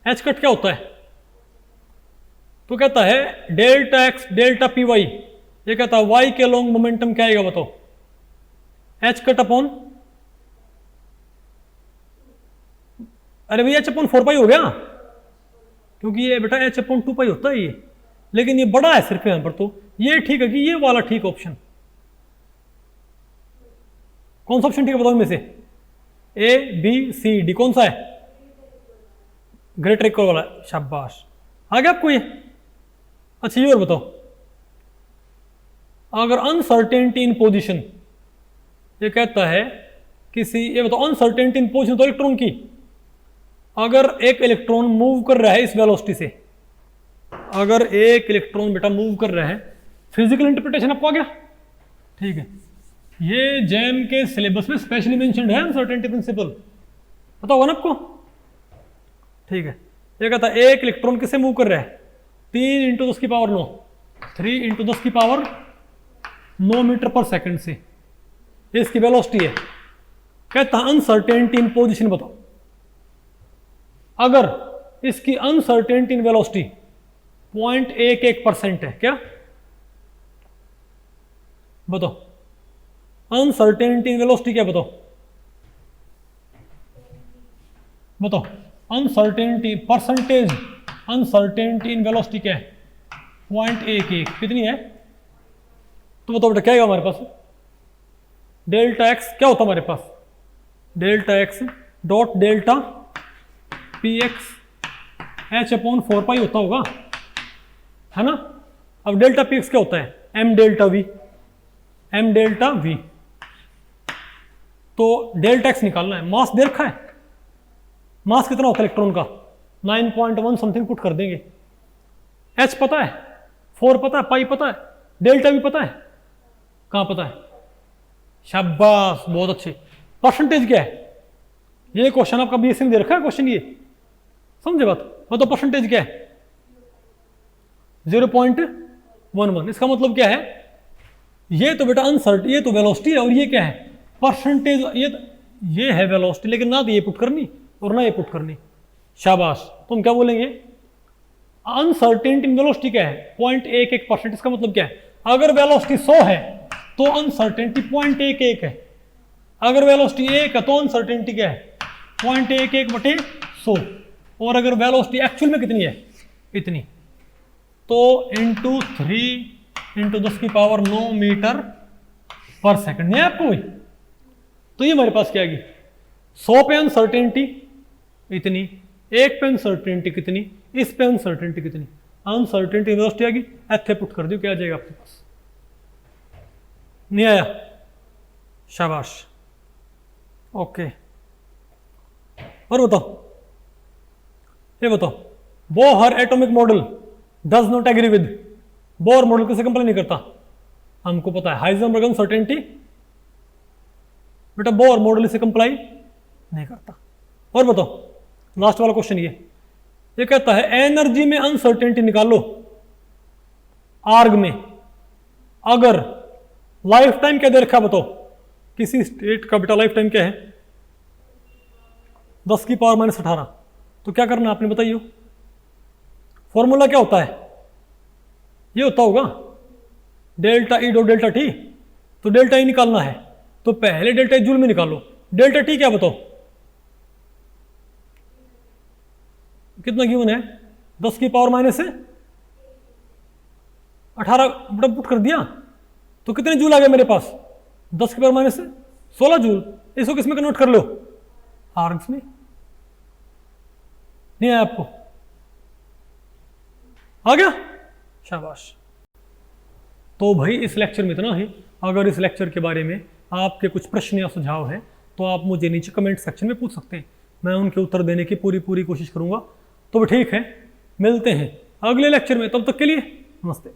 H cut क्या होता है? तो कहता है delta X delta P Y, ये कहता है वाई के लॉन्ग मोमेंटम क्या आएगा बताओ? एच कट अपॉन, अरे भैया एच अपॉन 4 पाई हो गया, क्योंकि ये बेटा एच अपॉन 2 पाई होता है ये, लेकिन ये बड़ा है सिर्फ यहां पर, तो ये ठीक है कि ये वाला ठीक ऑप्शन। कौन सा ऑप्शन ठीक है बताओ इनमें से? ए बी सी डी, कौन सा है? ग्रेटर इक्वल वाला। शाबाश, आ गया आपको ये। अच्छा ये और बताओ, अगर अनसर्टेनिटी इन पोजीशन, ये कहता है किसी, ये बताओ अनसर्टेनिटी इन पोजीशन तो इलेक्ट्रॉन की, अगर एक इलेक्ट्रॉन मूव कर रहा है इस वेलोसिटी से, अगर एक इलेक्ट्रॉन बेटा मूव कर रहा है, फिजिकल इंटरप्रिटेशन आपको आ गया? ठीक है, ये जैम के सिलेबस में स्पेशली मेंशन्ड है अनसर्टेनिटी प्रिंसिपल, पता होगा ना आपको? ठीक है, ये कहता है एक इलेक्ट्रॉन किससे मूव कर रहा है, 3 × 10 की पावर 9, 3 × 10 की पावर 9 मीटर पर सेकंड से, ये इसकी वेलोसिटी है। कहता है अनसर्टेनिटी इन पोजीशन बताओ, अगर इसकी अनसर्टेनिटी इन वेलोसिटी 0.11% है, क्या बताओ? अनसर्टेनिटी इन वेलोसिटी क्या बताओ? बताओ uncertainty percentage, uncertainty in velocity क्या है? 0.11 कितनी है? तो बताओ बेटा क्या है हमारे पास? डेल्टा एक्स क्या होता है हमारे पास? Delta x dot delta P x h upon 4 pi होता होगा, है ना? अब डेल्टा पी एक्स क्या होता है? M delta V, M delta V. तो डेल्टा एक्स निकालना है, मास दे रखा है, मास कितना होता है इलेक्ट्रॉन का? 9.1 समथिंग पुट कर देंगे। एच पता है, 4 पता है, पाई पता है, डेल्टा भी पता है, कहां पता है? शाबाश, बहुत अच्छे। परसेंटेज क्या है? ये क्वेश्चन आपका बीएससी में दे रखा है क्वेश्चन, ये समझे बात? मतलब परसेंटेज क्या है? 0.11। इसका मतलब क्या है? ये तो बेटा अनसर्ट, ये तो वेलोसिटी है, और ये क्या है? परसेंटेज। ये है वेलोसिटी, लेकिन ना तो ये पुट करनी और ना ये पुट करनी। शाबाश, तुम क्या बोलेंगे? अनसर्टेनिटी इन वेलोसिटी क्या है? 0.11%। इसका मतलब क्या है? अगर वेलोसिटी 100 है तो अनसर्टेनिटी 0.11 है, अगर वेलोसिटी 1 है तो अनसर्टेनिटी क्या है? 0.11/100। और अगर वेलोसिटी एक्चुअल में कितनी है? इतनी, तो इंटू 3 × 10 की पावर 9 मीटर पर सेकंड। नहीं है आपको वही? तो ये हमारे पास क्या आएगी? 100 पे अनसर्टेनिटी इतनी, 1 पे अनसर्टेनिटी कितनी, इस पे अनसर्टेनिटी कितनी, अनसर्टेनिटी वेलोसिटी आएगी, एथे पुट कर दियो, क्या आ जाएगा आपके पास? नहीं आया? शाबाश, ओके। और बताओ, ये बताओ, Bohr atomic model does not agree with, Bohr model किसे कंप्लेन नहीं करता? हमको पता है हाइजेनबर्ग अनसर्टेनिटी, बेटा बोहर मॉडल इसे कंप्लाई नहीं करता। और बताओ, लास्ट वाला क्वेश्चन ये कहता है एनर्जी में अनसर्टेनिटी निकालो आर्ग में, अगर लाइफ टाइम क्या दे रखा है बताओ, किसी स्टेट का बेटा लाइफ टाइम क्या है 10⁻⁻18। तो क्या करना आपने बताइए, फॉर्मूला क्या होता है, ये होता होगा delta E dot delta T. तो डेल्टा ई निकालना है तो पहले डेल्टा ई जूल में निकालो, डेल्टा टी क्या बताओ कितना गिवन है 10⁻18 बड़ा पुट कर दिया, तो कितने जूल आ गए मेरे पास 10⁻16 जूल। इसको किस में कन्वर्ट कर लो, आर्ग्स में। नहीं आया आपको, आ गया, शाबाश। तो भाई इस लेक्चर में इतना ही। अगर इस लेक्चर के बारे में आपके कुछ प्रश्न या सुझाव है तो आप मुझे नीचे कमेंट सेक्शन में पूछ सकते हैं, मैं उनके उत्तर देने की पूरी कोशिश करूंगा। तो ठीक है, मिलते हैं अगले लेक्चर में, तब तक के लिए नमस्ते।